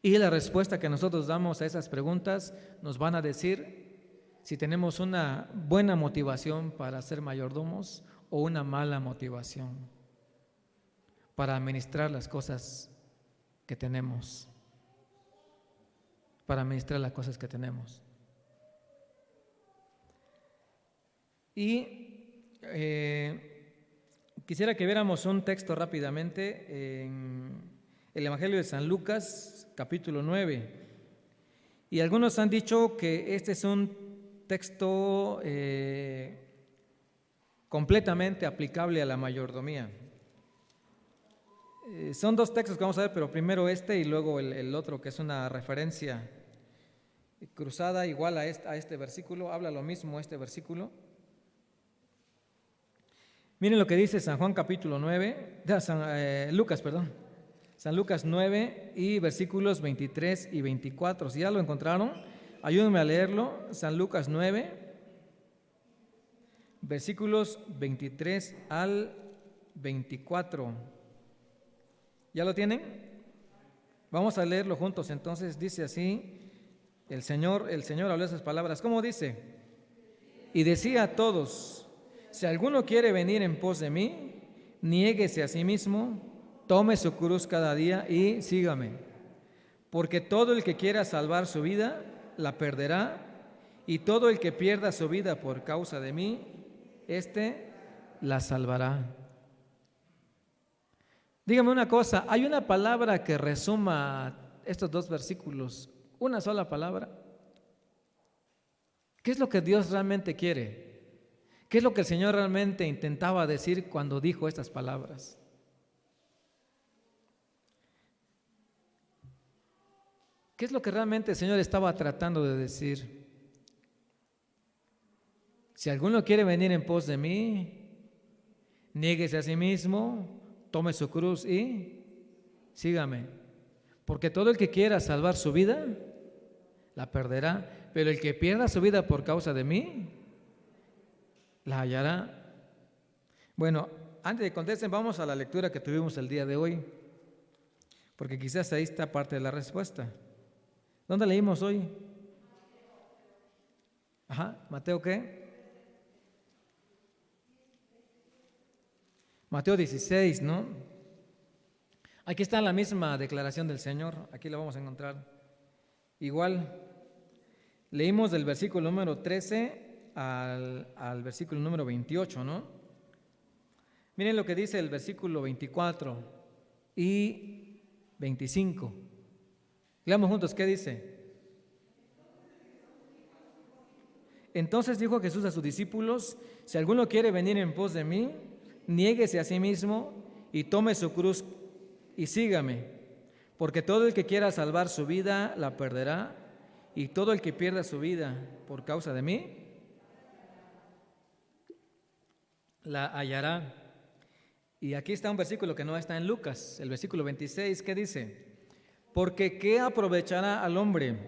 Y la respuesta que nosotros damos a esas preguntas nos van a decir si tenemos una buena motivación para ser mayordomos o una mala motivación para administrar las cosas que tenemos. Para administrar las cosas que tenemos. Y quisiera que viéramos un texto rápidamente en el Evangelio de San Lucas, capítulo 9. Y algunos han dicho que este es un texto completamente aplicable a la mayordomía. Son 2 textos que vamos a ver, pero primero este y luego el otro, que es una referencia cruzada igual a este versículo, habla lo mismo este versículo. Miren lo que dice San Lucas 9 y versículos 23 y 24. Si ya lo encontraron, ayúdenme a leerlo. San Lucas 9, versículos 23 al 24. ¿Ya lo tienen? Vamos a leerlo juntos. Entonces dice así, el Señor habló esas palabras. ¿Cómo dice? Y decía a todos: si alguno quiere venir en pos de mí, niéguese a sí mismo, tome su cruz cada día y sígame. Porque todo el que quiera salvar su vida, la perderá, y todo el que pierda su vida por causa de mí, éste la salvará. Dígame una cosa, ¿hay una palabra que resuma estos 2 versículos? Una sola palabra. ¿Qué es lo que Dios realmente quiere? ¿Qué es lo que el Señor realmente intentaba decir cuando dijo estas palabras? ¿Qué es lo que realmente el Señor estaba tratando de decir? Si alguno quiere venir en pos de mí, niéguese a sí mismo, tome su cruz y sígame. Porque todo el que quiera salvar su vida, la perderá. Pero el que pierda su vida por causa de mí, la hallará. Bueno, antes de que contesten, vamos a la lectura que tuvimos el día de hoy, porque quizás ahí está parte de la respuesta. ¿Dónde leímos hoy? ¿Mateo qué? Mateo 16, ¿no? Aquí está la misma declaración del Señor, aquí la vamos a encontrar. Igual, leímos del versículo número 13 al versículo número 28, ¿no? Miren lo que dice el versículo 24 y 25. Leamos juntos, ¿qué dice? Entonces dijo Jesús a sus discípulos: si alguno quiere venir en pos de mí, niéguese a sí mismo y tome su cruz y sígame, porque todo el que quiera salvar su vida la perderá, y todo el que pierda su vida por causa de mí la hallará. Y aquí está un versículo que no está en Lucas, el versículo 26, que dice: porque ¿qué aprovechará al hombre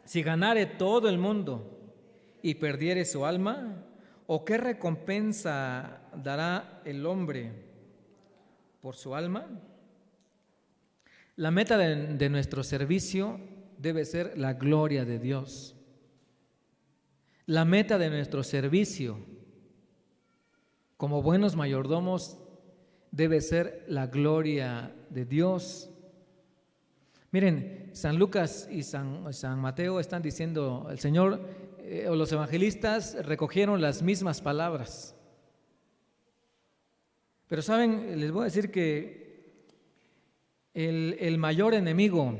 si ganare todo el mundo y perdiere su alma? ¿O qué recompensa dará el hombre por su alma? La meta de nuestro servicio debe ser la gloria de Dios. La meta de nuestro servicio como buenos mayordomos debe ser la gloria de Dios. Miren, San Lucas y San Mateo están diciendo, el Señor o los evangelistas recogieron las mismas palabras. Pero saben, les voy a decir que el mayor enemigo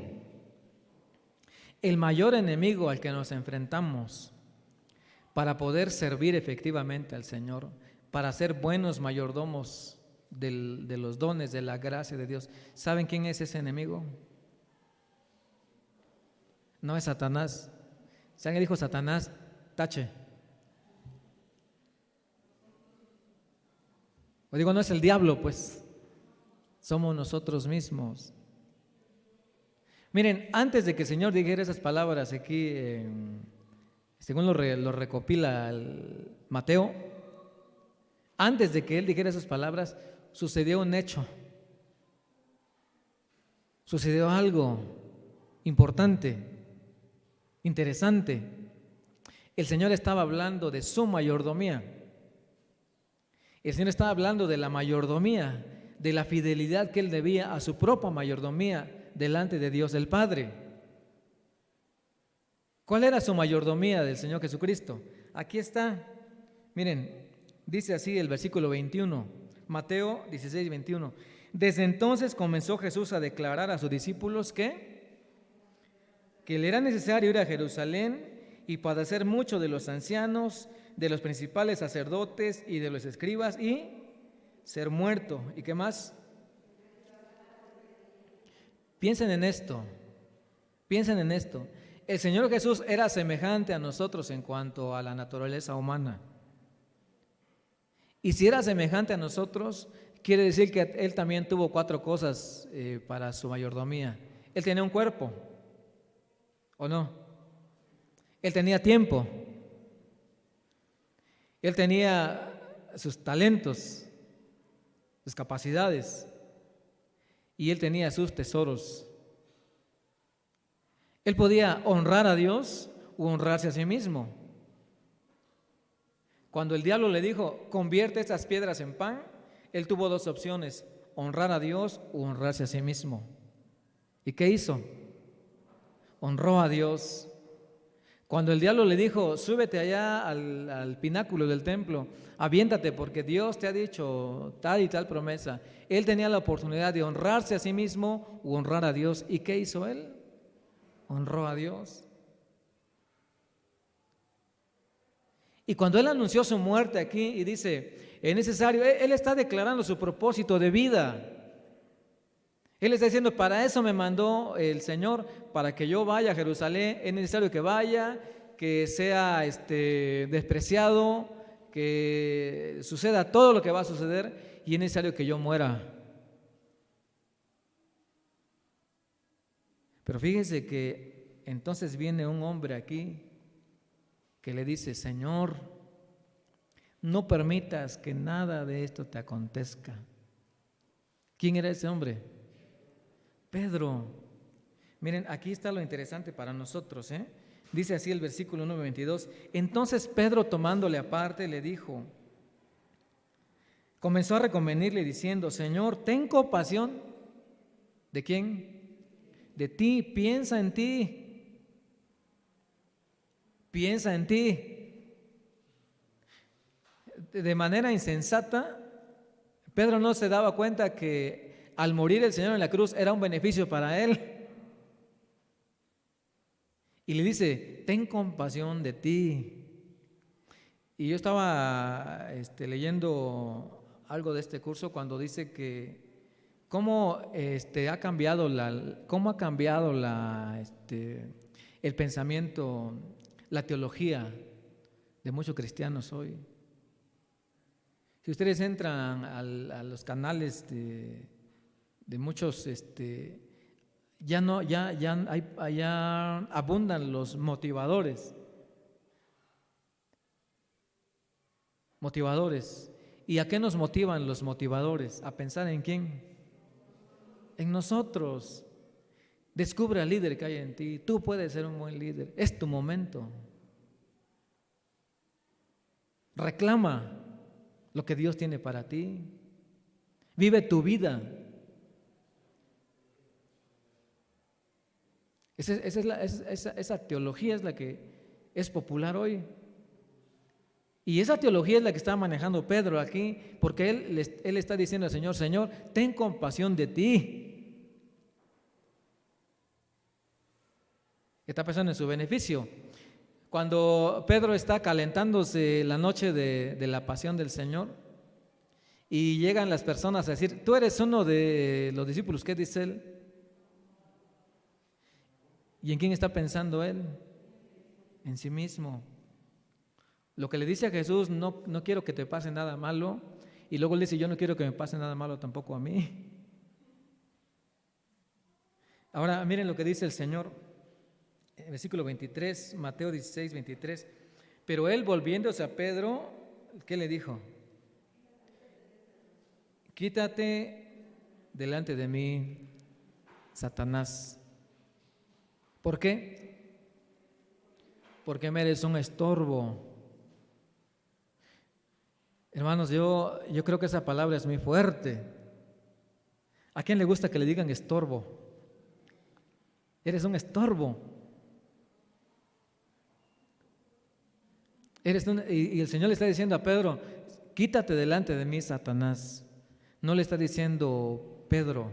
al que nos enfrentamos para poder servir efectivamente al Señor, para ser buenos mayordomos de los dones, de la gracia de Dios, ¿saben quién es ese enemigo? No es Satanás. Si alguien dijo Satanás, tache. O digo, no es el diablo, pues somos nosotros mismos. Miren, antes de que el Señor dijera esas palabras aquí, según lo recopila el Mateo, antes de que Él dijera esas palabras, sucedió un hecho. Sucedió algo importante, interesante. El Señor estaba hablando de su mayordomía. El Señor estaba hablando de la mayordomía, de la fidelidad que Él debía a su propia mayordomía delante de Dios el Padre. ¿Cuál era su mayordomía del Señor Jesucristo? Aquí está. Miren, dice así el versículo 21, Mateo 16, 21. Desde entonces comenzó Jesús a declarar a sus discípulos que le era necesario ir a Jerusalén y padecer mucho de los ancianos, de los principales sacerdotes y de los escribas y ser muerto. ¿Y qué más? Piensen en esto, piensen en esto. El Señor Jesús era semejante a nosotros en cuanto a la naturaleza humana. Y si era semejante a nosotros, quiere decir que Él también tuvo 4 cosas para su mayordomía. Él tenía un cuerpo, ¿o no? Él tenía tiempo. Él tenía sus talentos, sus capacidades, y Él tenía sus tesoros. Él podía honrar a Dios u honrarse a sí mismo. Cuando el diablo le dijo, convierte estas piedras en pan, Él tuvo 2 opciones, honrar a Dios u honrarse a sí mismo. ¿Y qué hizo? Honró a Dios. Cuando el diablo le dijo, súbete allá al pináculo del templo, aviéntate porque Dios te ha dicho tal y tal promesa, Él tenía la oportunidad de honrarse a sí mismo u honrar a Dios. ¿Y qué hizo Él? Honró a Dios. Y cuando Él anunció su muerte aquí y dice, es necesario, Él está declarando su propósito de vida. Él está diciendo, para eso me mandó el Señor, para que yo vaya a Jerusalén. Es necesario que vaya, que sea despreciado, que suceda todo lo que va a suceder, y es necesario que yo muera. Pero fíjese que entonces viene un hombre aquí que le dice, Señor, no permitas que nada de esto te acontezca. ¿Quién era ese hombre? Pedro. Miren, aquí está lo interesante para nosotros, Dice así el versículo 1:22. Entonces Pedro, tomándole aparte, le dijo, comenzó a reconvenirle diciendo, Señor, ten compasión ¿De quién? De ti. Piensa en ti. Piensa en ti. De manera insensata, Pedro no se daba cuenta que al morir el Señor en la cruz era un beneficio para él. Y le dice, ten compasión de ti. Y yo estaba leyendo algo de este curso cuando dice que cómo ha cambiado el pensamiento, la teología de muchos cristianos hoy. Si ustedes entran a los canales de muchos, ya abundan los motivadores. Motivadores. ¿Y a qué nos motivan los motivadores? ¿A pensar en quién? En nosotros. Descubre al líder que hay en ti. Tú puedes ser un buen líder. Es tu momento. Reclama lo que Dios tiene para ti. Vive tu vida. Esa teología es la que es popular hoy. Y esa teología es la que está manejando Pedro aquí, porque él está diciendo al Señor, Señor, ten compasión de ti. Está pensando en su beneficio. Cuando Pedro está calentándose la noche de la pasión del Señor y llegan las personas a decir, tú eres uno de los discípulos, ¿qué dice él? ¿Y en quién está pensando él? En sí mismo. Lo que le dice a Jesús, no quiero que te pase nada malo, y luego le dice, yo no quiero que me pase nada malo tampoco a mí. Ahora miren lo que dice el Señor, en versículo 23, Mateo 16, 23. Pero él, volviéndose a Pedro, ¿qué le dijo? Quítate delante de mí, Satanás. ¿Por qué? Porque me eres un estorbo. Hermanos, yo creo que esa palabra es muy fuerte. ¿A quién le gusta que le digan estorbo? Eres un estorbo. Y el Señor le está diciendo a Pedro, quítate delante de mí, Satanás. No le está diciendo Pedro.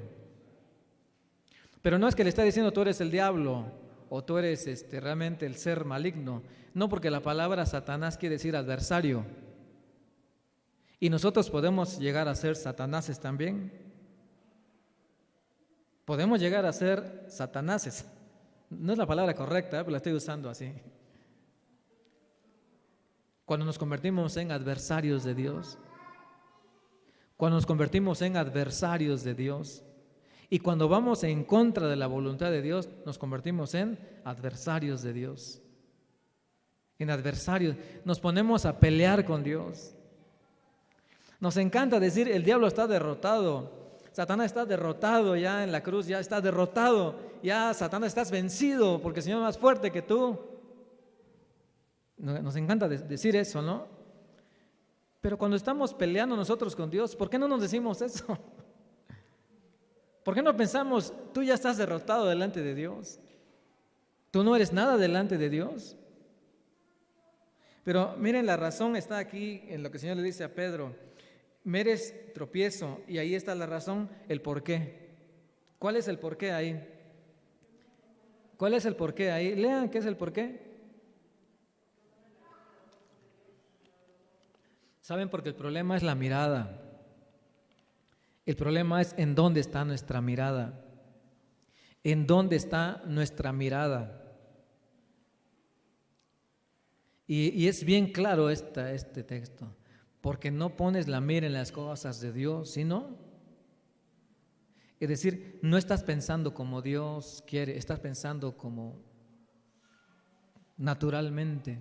Pero no es que le está diciendo tú eres el diablo o tú eres realmente el ser maligno. No, porque la palabra Satanás quiere decir adversario. Y nosotros podemos llegar a ser satanases también. Podemos llegar a ser satanases. No es la palabra correcta, pero la estoy usando así. Cuando nos convertimos en adversarios de Dios. Cuando nos convertimos en adversarios de Dios. Y cuando vamos en contra de la voluntad de Dios, nos convertimos en adversarios de Dios. En adversarios. Nos ponemos a pelear con Dios. Nos encanta decir, el diablo está derrotado, Satanás está derrotado ya en la cruz, ya está derrotado, ya Satanás estás vencido porque el Señor es más fuerte que tú. Nos encanta decir eso, ¿no? Pero cuando estamos peleando nosotros con Dios, ¿por qué no nos decimos eso? ¿Por qué no pensamos, tú ya estás derrotado delante de Dios? Tú no eres nada delante de Dios. Pero miren, la razón está aquí en lo que el Señor le dice a Pedro. Me eres tropiezo, y ahí está la razón, el por qué. ¿Cuál es el por qué ahí? ¿Cuál es el por qué ahí? Lean, ¿qué es el por qué? ¿Saben? Porque el problema es la mirada. El problema es en dónde está nuestra mirada. ¿En dónde está nuestra mirada? Y es bien claro este texto. Porque no pones la mira en las cosas de Dios, sino, es decir, no estás pensando como Dios quiere, estás pensando como naturalmente.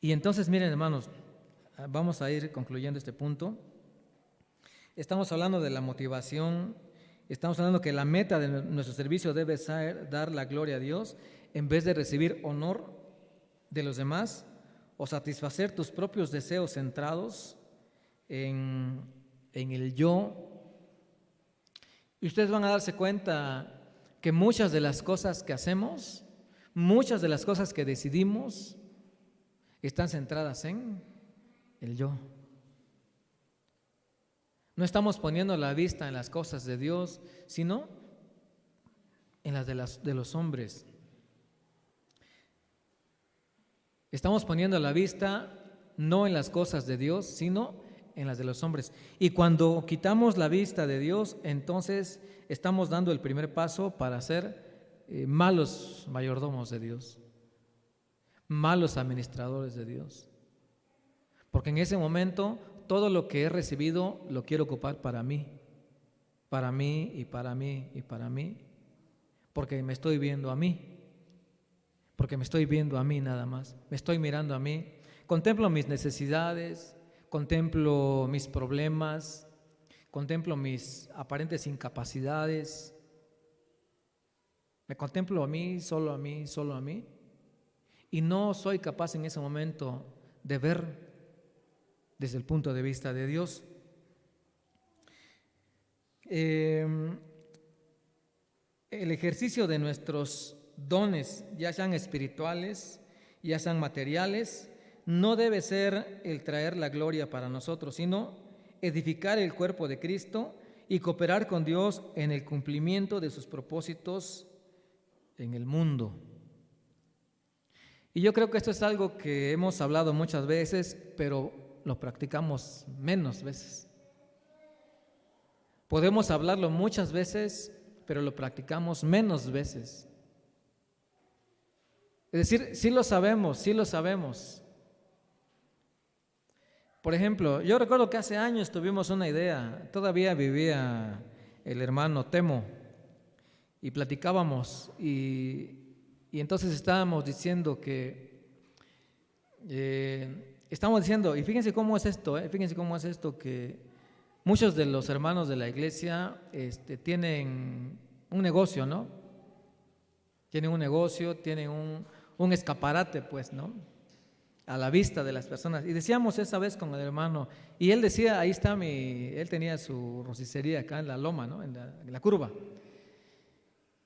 Y entonces, miren, hermanos, vamos a ir concluyendo este punto. Estamos hablando de la motivación, estamos hablando que la meta de nuestro servicio debe ser dar la gloria a Dios en vez de recibir honor de los demás o satisfacer tus propios deseos centrados en el yo. Y ustedes van a darse cuenta que muchas de las cosas que hacemos, muchas de las cosas que decidimos, están centradas en el yo. No estamos poniendo la vista en las cosas de Dios, sino en las de los hombres. Estamos poniendo la vista no en las cosas de Dios, sino en las de los hombres. Y cuando quitamos la vista de Dios, entonces estamos dando el primer paso para ser malos mayordomos de Dios, malos administradores de Dios. Porque en ese momento todo lo que he recibido lo quiero ocupar para mí y para mí y para mí, porque me estoy viendo a mí, porque me estoy viendo a mí nada más, me estoy mirando a mí, contemplo mis necesidades, contemplo mis problemas, contemplo mis aparentes incapacidades, me contemplo a mí, solo a mí, solo a mí, y no soy capaz en ese momento de ver desde el punto de vista de Dios. El ejercicio de nuestros dones, ya sean espirituales, ya sean materiales, no debe ser el traer la gloria para nosotros, sino edificar el cuerpo de Cristo y cooperar con Dios en el cumplimiento de sus propósitos en el mundo. Y yo creo que esto es algo que hemos hablado muchas veces, pero lo practicamos menos veces. Podemos hablarlo muchas veces, pero lo practicamos menos veces. Es decir, sí lo sabemos, sí lo sabemos. Por ejemplo, yo recuerdo que hace años tuvimos una idea, todavía vivía el hermano Temo y platicábamos y entonces estábamos diciendo que, y fíjense cómo es esto, fíjense cómo es esto, que muchos de los hermanos de la iglesia tienen un negocio, ¿no? Tienen un negocio, tienen un escaparate, pues, ¿no? A la vista de las personas. Y decíamos esa vez con el hermano, y él decía, ahí está él tenía su rosicería acá en la loma, ¿no? En la curva.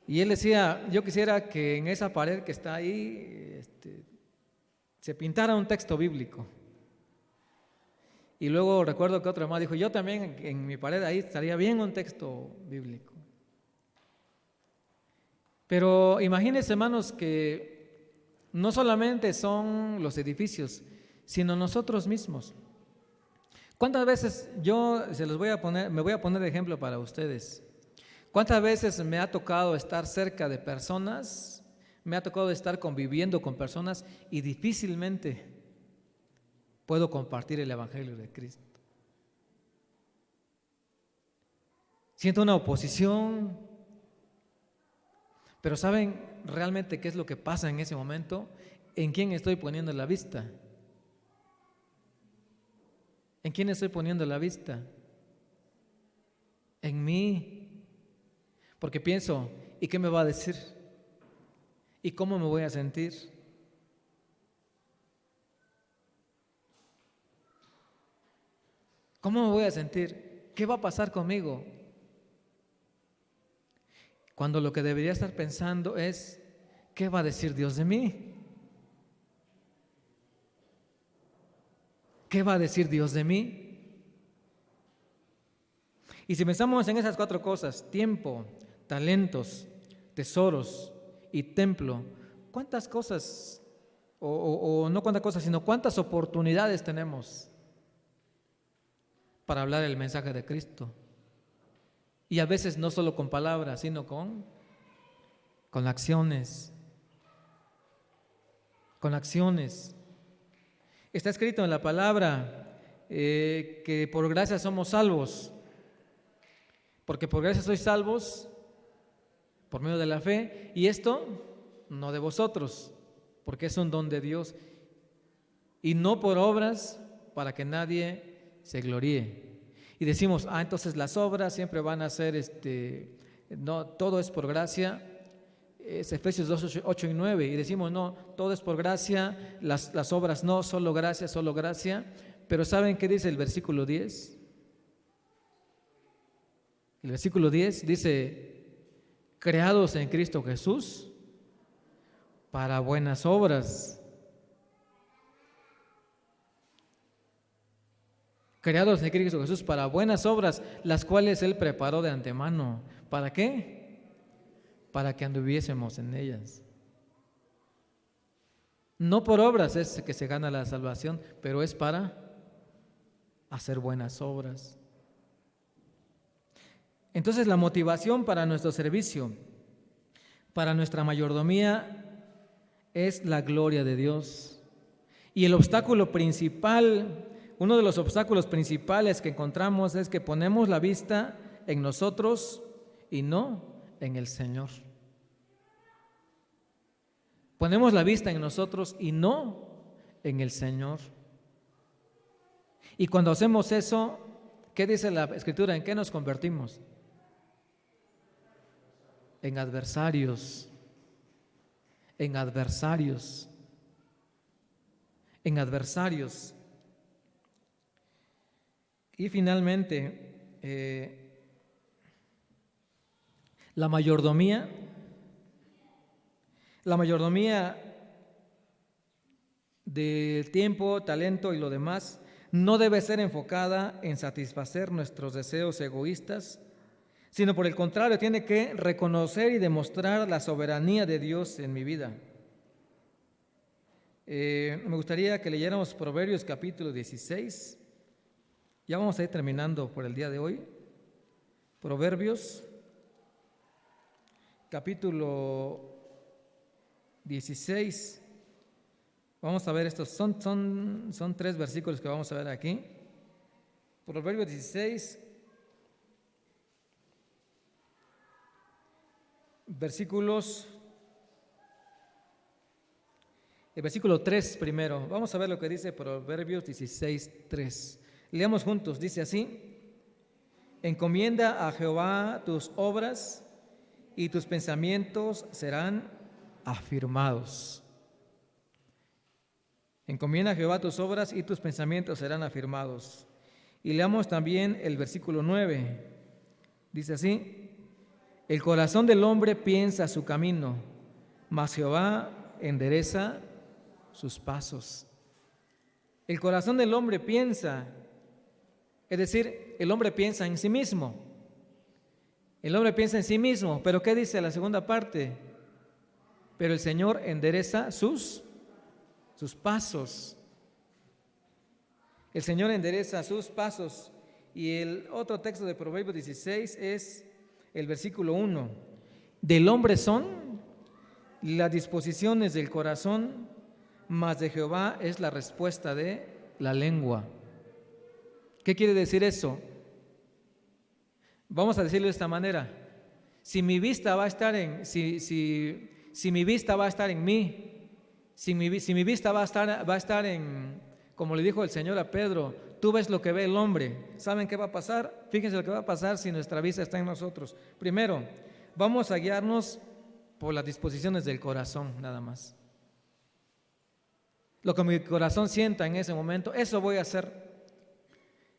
Y él decía, yo quisiera que en esa pared que está ahí se pintara un texto bíblico. Y luego recuerdo que otro hermano dijo, yo también en mi pared ahí estaría bien un texto bíblico. Pero imagínense, hermanos, que no solamente son los edificios, sino nosotros mismos. ¿Cuántas veces me voy a poner de ejemplo para ustedes? ¿Cuántas veces me ha tocado estar cerca de personas, me ha tocado estar conviviendo con personas y difícilmente puedo compartir el Evangelio de Cristo? Siento una oposición, pero ¿saben realmente qué es lo que pasa en ese momento? ¿En quién estoy poniendo la vista? ¿En quién estoy poniendo la vista? En mí. Porque pienso, ¿y qué me va a decir? ¿Y cómo me voy a sentir? ¿Cómo me voy a sentir? ¿Qué va a pasar conmigo? Cuando lo que debería estar pensando es, ¿qué va a decir Dios de mí? ¿Qué va a decir Dios de mí? Y si pensamos en esas cuatro cosas, tiempo, talentos, tesoros y templo, ¿cuántas cosas, o no cuántas cosas, sino cuántas oportunidades tenemos para hablar el mensaje de Cristo? Y a veces no solo con palabras, sino con acciones. Con acciones. Está escrito en la palabra que por gracia somos salvos, porque por gracia sois salvos por medio de la fe, y esto no de vosotros, porque es un don de Dios, y no por obras para que nadie se gloríe. Y decimos, entonces las obras siempre van a ser, no, todo es por gracia. Es Efesios 2, 8 y 9, y decimos, no, todo es por gracia, las obras no, solo gracia. Pero ¿saben qué dice el versículo 10? El versículo 10 dice, creados en Cristo Jesús para buenas obras. Creados en Cristo Jesús para buenas obras, las cuales Él preparó de antemano. ¿Para qué? Para que anduviésemos en ellas. No por obras es que se gana la salvación, pero es para hacer buenas obras. Entonces la motivación para nuestro servicio, para nuestra mayordomía, es la gloria de Dios. Y el obstáculo principal, uno de los obstáculos principales que encontramos es que ponemos la vista en nosotros y no en el Señor. Ponemos la vista en nosotros y no en el Señor. Y cuando hacemos eso, ¿qué dice la Escritura? ¿En qué nos convertimos? En adversarios. En adversarios. En adversarios. Y finalmente, la mayordomía del tiempo, talento y lo demás no debe ser enfocada en satisfacer nuestros deseos egoístas, sino por el contrario, tiene que reconocer y demostrar la soberanía de Dios en mi vida. Me gustaría que leyéramos Proverbios capítulo 16. Ya vamos a ir terminando por el día de hoy. Proverbios capítulo 16. Vamos a ver estos, son 3 versículos que vamos a ver aquí. Proverbios 16, el versículo 3 primero. Vamos a ver lo que dice Proverbios 16, 3. Leamos juntos, dice así: encomienda a Jehová tus obras y tus pensamientos serán afirmados. Encomienda a Jehová tus obras y tus pensamientos serán afirmados. Y leamos también el versículo 9. Dice así: el corazón del hombre piensa su camino, mas Jehová endereza sus pasos. El corazón del hombre piensa, es decir, el hombre piensa en sí mismo. El hombre piensa en sí mismo, pero ¿qué dice la segunda parte? Pero el Señor endereza sus pasos. El Señor endereza sus pasos. Y el otro texto de Proverbios 16 es el versículo 1. Del hombre son las disposiciones del corazón, mas de Jehová es la respuesta de la lengua. ¿Qué quiere decir eso? Vamos a decirlo de esta manera: si mi vista va a estar en, si mi vista va a estar en mí, si mi vista va a estar en, como le dijo el Señor a Pedro, tú ves lo que ve el hombre. ¿Saben qué va a pasar? Fíjense lo que va a pasar si nuestra vista está en nosotros. Primero, vamos a guiarnos por las disposiciones del corazón, nada más. Lo que mi corazón sienta en ese momento, eso voy a hacer.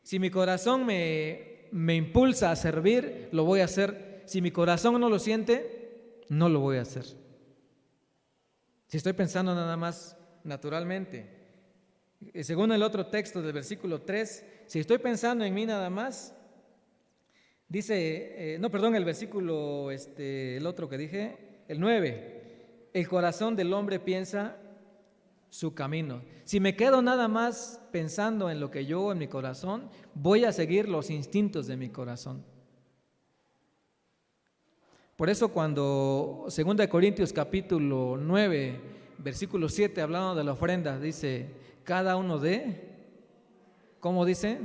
Si mi corazón me impulsa a servir, lo voy a hacer. Si mi corazón no lo siente, no lo voy a hacer. Si estoy pensando nada más naturalmente. Según el otro texto del versículo 3, si estoy pensando en mí nada más, dice, el versículo, el otro que dije, el 9, el corazón del hombre piensa su camino. Si me quedo nada más pensando en lo que yo en mi corazón, voy a seguir los instintos de mi corazón. Por eso cuando 2 Corintios capítulo 9, versículo 7, hablando de la ofrenda, dice, cada uno de, ¿cómo dice?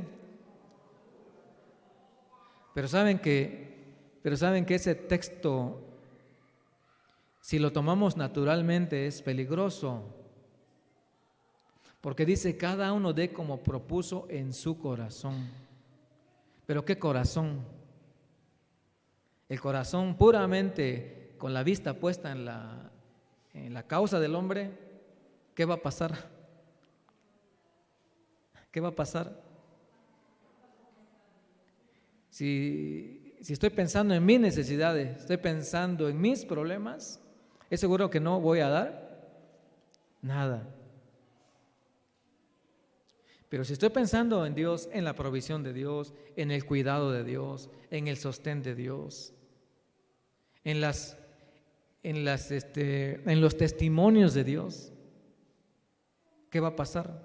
Pero saben que ese texto, si lo tomamos naturalmente, es peligroso. Porque dice, cada uno dé como propuso en su corazón. ¿Pero qué corazón? El corazón puramente con la vista puesta en la causa del hombre. ¿Qué va a pasar? ¿Qué va a pasar? Si si estoy pensando en mis necesidades, estoy pensando en mis problemas, es seguro que no voy a dar nada. Pero si estoy pensando en Dios, en la provisión de Dios, en el cuidado de Dios, en el sostén de Dios, en los testimonios de Dios, ¿qué va a pasar?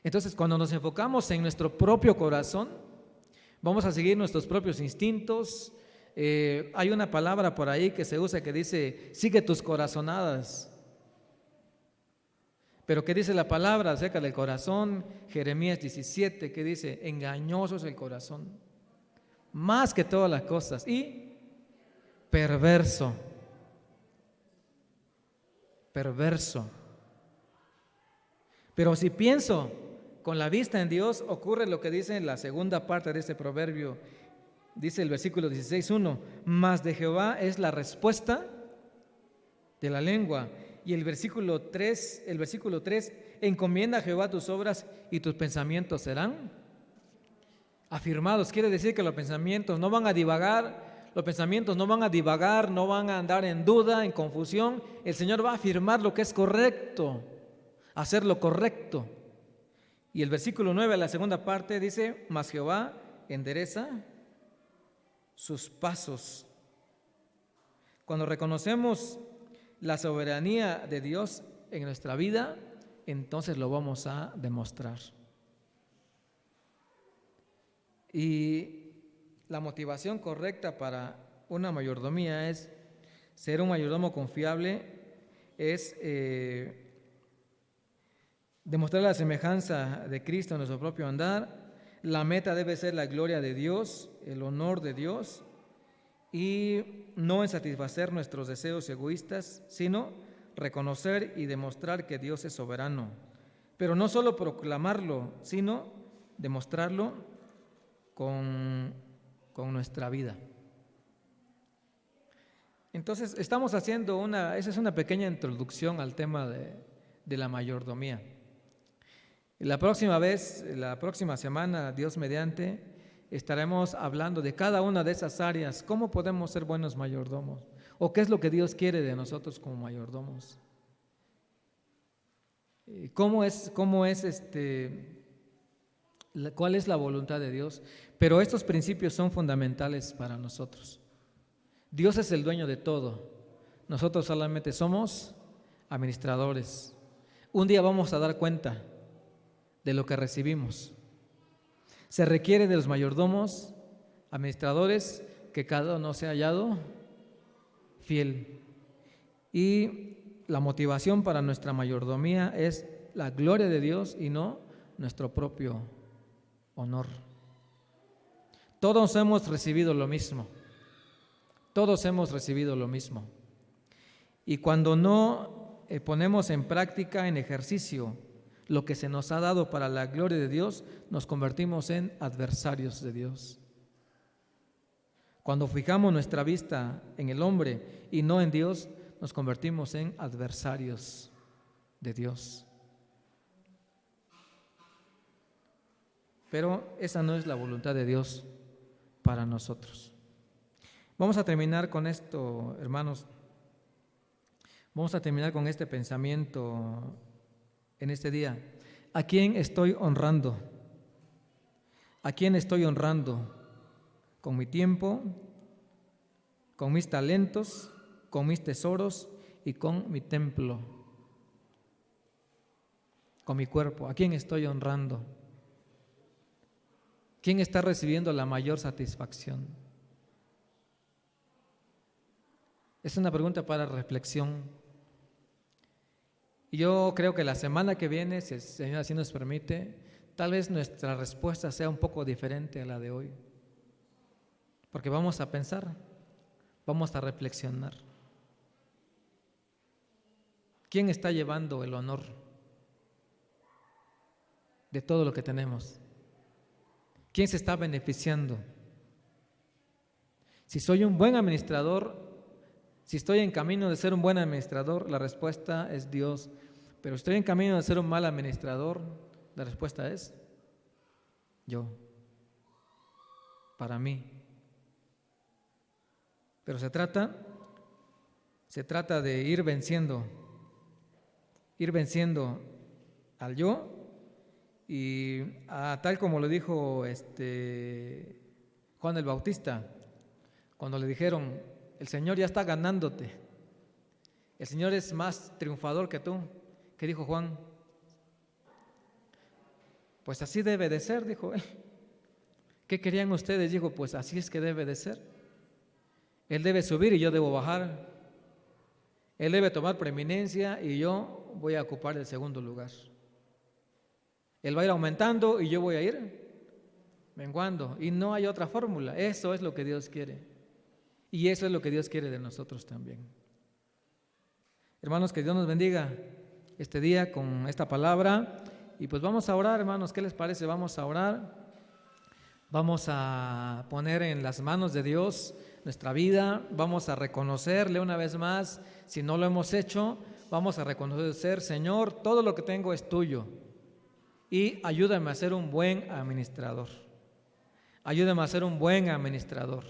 Entonces, cuando nos enfocamos en nuestro propio corazón, vamos a seguir nuestros propios instintos. Hay una palabra por ahí que se usa que dice, sigue tus corazonadas. Pero ¿qué dice la palabra acerca del corazón? Jeremías 17, que dice, engañoso es el corazón, más que todas las cosas, y perverso. Perverso. Pero si pienso con la vista en Dios, ocurre lo que dice en la segunda parte de este proverbio. Dice el versículo 16:1, mas de Jehová es la respuesta de la lengua. Y el versículo 3, encomienda a Jehová tus obras y tus pensamientos serán afirmados. Quiere decir que los pensamientos no van a divagar, no van a andar en duda, en confusión. El Señor va a afirmar lo que es correcto, hacer lo correcto. Y el versículo 9, la segunda parte, dice, mas Jehová endereza sus pasos. Cuando reconocemos la soberanía de Dios en nuestra vida, entonces lo vamos a demostrar. Y la motivación correcta para una mayordomía es ser un mayordomo confiable, es demostrar la semejanza de Cristo en nuestro propio andar. La meta debe ser la gloria de Dios, el honor de Dios, y no en satisfacer nuestros deseos egoístas, sino reconocer y demostrar que Dios es soberano. Pero no solo proclamarlo, sino demostrarlo con nuestra vida. Entonces, estamos haciendo esa es una pequeña introducción al tema de la mayordomía. La próxima semana, Dios mediante, estaremos hablando de cada una de esas áreas, cómo podemos ser buenos mayordomos, o qué es lo que Dios quiere de nosotros como mayordomos. ¿Cuál es la voluntad de Dios? Pero estos principios son fundamentales para nosotros. Dios es el dueño de todo. Nosotros solamente somos administradores. Un día vamos a dar cuenta de lo que recibimos. Se requiere de los mayordomos, administradores, que cada uno sea hallado fiel. Y la motivación para nuestra mayordomía es la gloria de Dios y no nuestro propio honor. Todos hemos recibido lo mismo. Todos hemos recibido lo mismo. Y cuando no ponemos en práctica, en ejercicio, lo que se nos ha dado para la gloria de Dios, nos convertimos en adversarios de Dios. Cuando fijamos nuestra vista en el hombre y no en Dios, nos convertimos en adversarios de Dios. Pero esa no es la voluntad de Dios para nosotros. Vamos a terminar con esto, hermanos. Vamos a terminar con este pensamiento en este día. ¿A quién estoy honrando? ¿A quién estoy honrando? ¿Con mi tiempo, con mis talentos, con mis tesoros y con mi templo? Con mi cuerpo. ¿A quién estoy honrando? ¿Quién está recibiendo la mayor satisfacción? Es una pregunta para reflexión. Y yo creo que la semana que viene, si el Señor así nos permite, tal vez nuestra respuesta sea un poco diferente a la de hoy. Porque vamos a pensar, vamos a reflexionar. ¿Quién está llevando el honor de todo lo que tenemos? ¿Quién se está beneficiando? Si soy un buen administrador, si estoy en camino de ser un buen administrador, la respuesta es Dios. Pero si estoy en camino de ser un mal administrador, la respuesta es yo. para mí. Pero se trata de ir venciendo al yo, y tal como lo dijo Juan el Bautista, cuando le dijeron: el Señor ya está ganándote, el Señor es más triunfador que tú. ¿Qué dijo Juan? Pues así debe de ser, dijo él. ¿Qué querían ustedes? Dijo: pues así es que debe de ser. Él debe subir y yo debo bajar. Él debe tomar preeminencia y yo voy a ocupar el segundo lugar. Él va a ir aumentando y yo voy a ir menguando. Y no hay otra fórmula. Eso es lo que Dios quiere. Y eso es lo que Dios quiere de nosotros también. Hermanos, que Dios nos bendiga este día con esta palabra. Y pues vamos a orar, hermanos. ¿Qué les parece? Vamos a orar. Vamos a poner en las manos de Dios nuestra vida. Vamos a reconocerle una vez más. Si no lo hemos hecho, vamos a reconocer: Señor, todo lo que tengo es tuyo, y ayúdame a ser un buen administrador. Ayúdame a ser un buen administrador.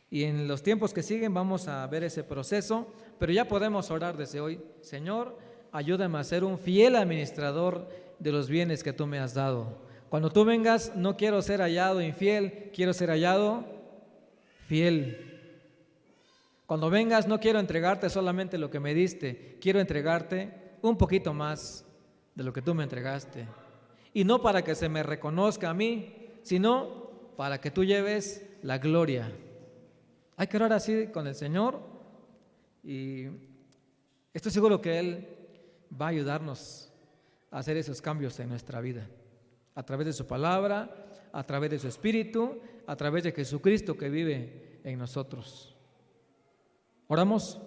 Y en los tiempos que siguen vamos a ver ese proceso, pero ya podemos orar desde hoy: Señor, ayúdame a ser un fiel administrador de los bienes que tú me has dado. Cuando tú vengas, no quiero ser hallado infiel, quiero ser hallado fiel. Cuando vengas, no quiero entregarte solamente lo que me diste, quiero entregarte un poquito más de lo que tú me entregaste. Y no para que se me reconozca a mí, sino para que tú lleves la gloria. Hay que orar así con el Señor, y estoy seguro que Él va a ayudarnos a hacer esos cambios en nuestra vida, a través de su palabra, a través de su Espíritu, a través de Jesucristo que vive en nosotros. ¿Oramos?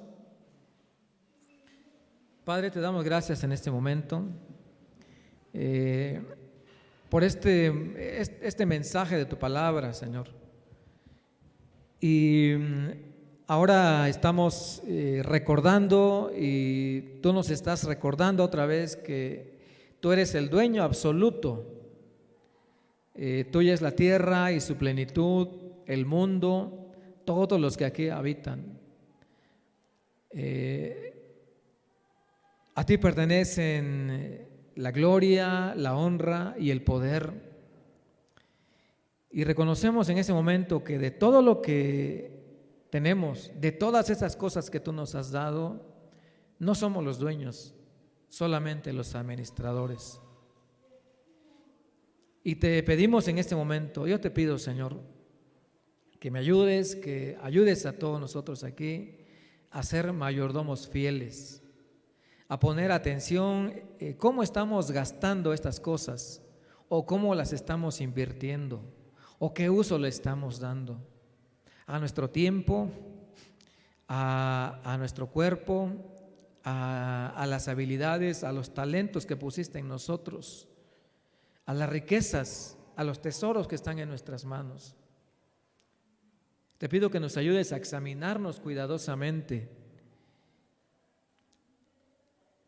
Padre, te damos gracias en este momento por este mensaje de tu palabra, Señor. Y ahora estamos recordando, y tú nos estás recordando otra vez que tú eres el dueño absoluto. Tuya es la tierra y su plenitud, el mundo, todos los que aquí habitan. A ti pertenecen la gloria, la honra y el poder. Y reconocemos en ese momento que de todo lo que tenemos, de todas esas cosas que tú nos has dado, no somos los dueños, solamente los administradores. Y te pedimos en este momento, yo te pido, Señor, que me ayudes, que ayudes a todos nosotros aquí a ser mayordomos fieles, a poner atención cómo estamos gastando estas cosas, o cómo las estamos invirtiendo, o qué uso le estamos dando a nuestro tiempo, a nuestro cuerpo, a las habilidades, a los talentos que pusiste en nosotros, a las riquezas, a los tesoros que están en nuestras manos. Te pido que nos ayudes a examinarnos cuidadosamente,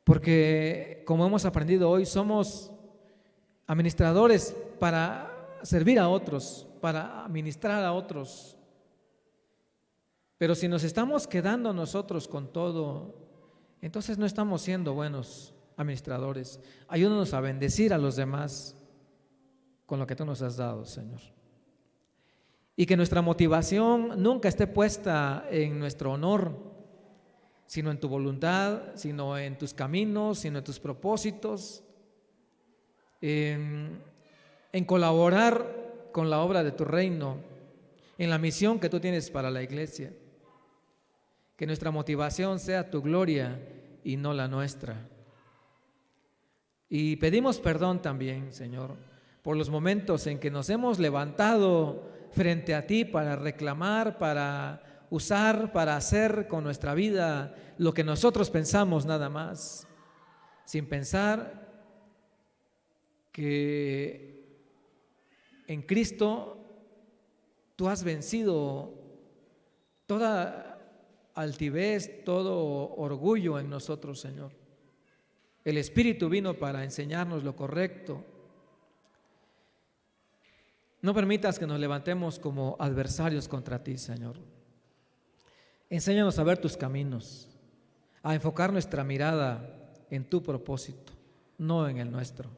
porque como hemos aprendido hoy, somos administradores para servir a otros, para administrar a otros. Pero si nos estamos quedando nosotros con todo, entonces no estamos siendo buenos administradores. Ayúdanos a bendecir a los demás con lo que tú nos has dado, Señor. Y que nuestra motivación nunca esté puesta en nuestro honor, sino en tu voluntad, sino en tus caminos, sino en tus propósitos, en colaborar con la obra de tu reino, en la misión que tú tienes para la iglesia. Que nuestra motivación sea tu gloria y no la nuestra. Y pedimos perdón también, Señor, por los momentos en que nos hemos levantado frente a ti para reclamar, para usar, para hacer con nuestra vida lo que nosotros pensamos nada más, sin pensar que en Cristo tú has vencido toda altivez, todo orgullo en nosotros, Señor. El Espíritu vino para enseñarnos lo correcto. No permitas que nos levantemos como adversarios contra ti, Señor. Enséñanos a ver tus caminos, a enfocar nuestra mirada en tu propósito, no en el nuestro.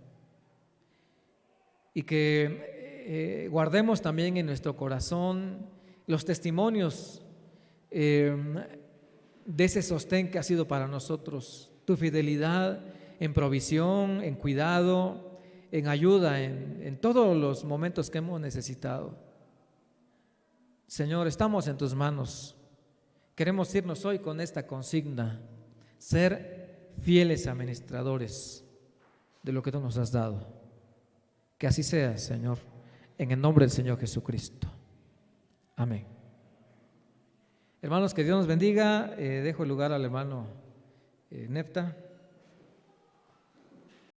Y que guardemos también en nuestro corazón los testimonios de ese sostén que ha sido para nosotros, tu fidelidad en provisión, en cuidado, en ayuda, en todos los momentos que hemos necesitado. Señor, estamos en tus manos. Queremos irnos hoy con esta consigna: ser fieles administradores de lo que tú nos has dado. Que así sea, Señor, en el nombre del Señor Jesucristo. Amén. Hermanos, que Dios nos bendiga. Dejo el lugar al hermano Nefta.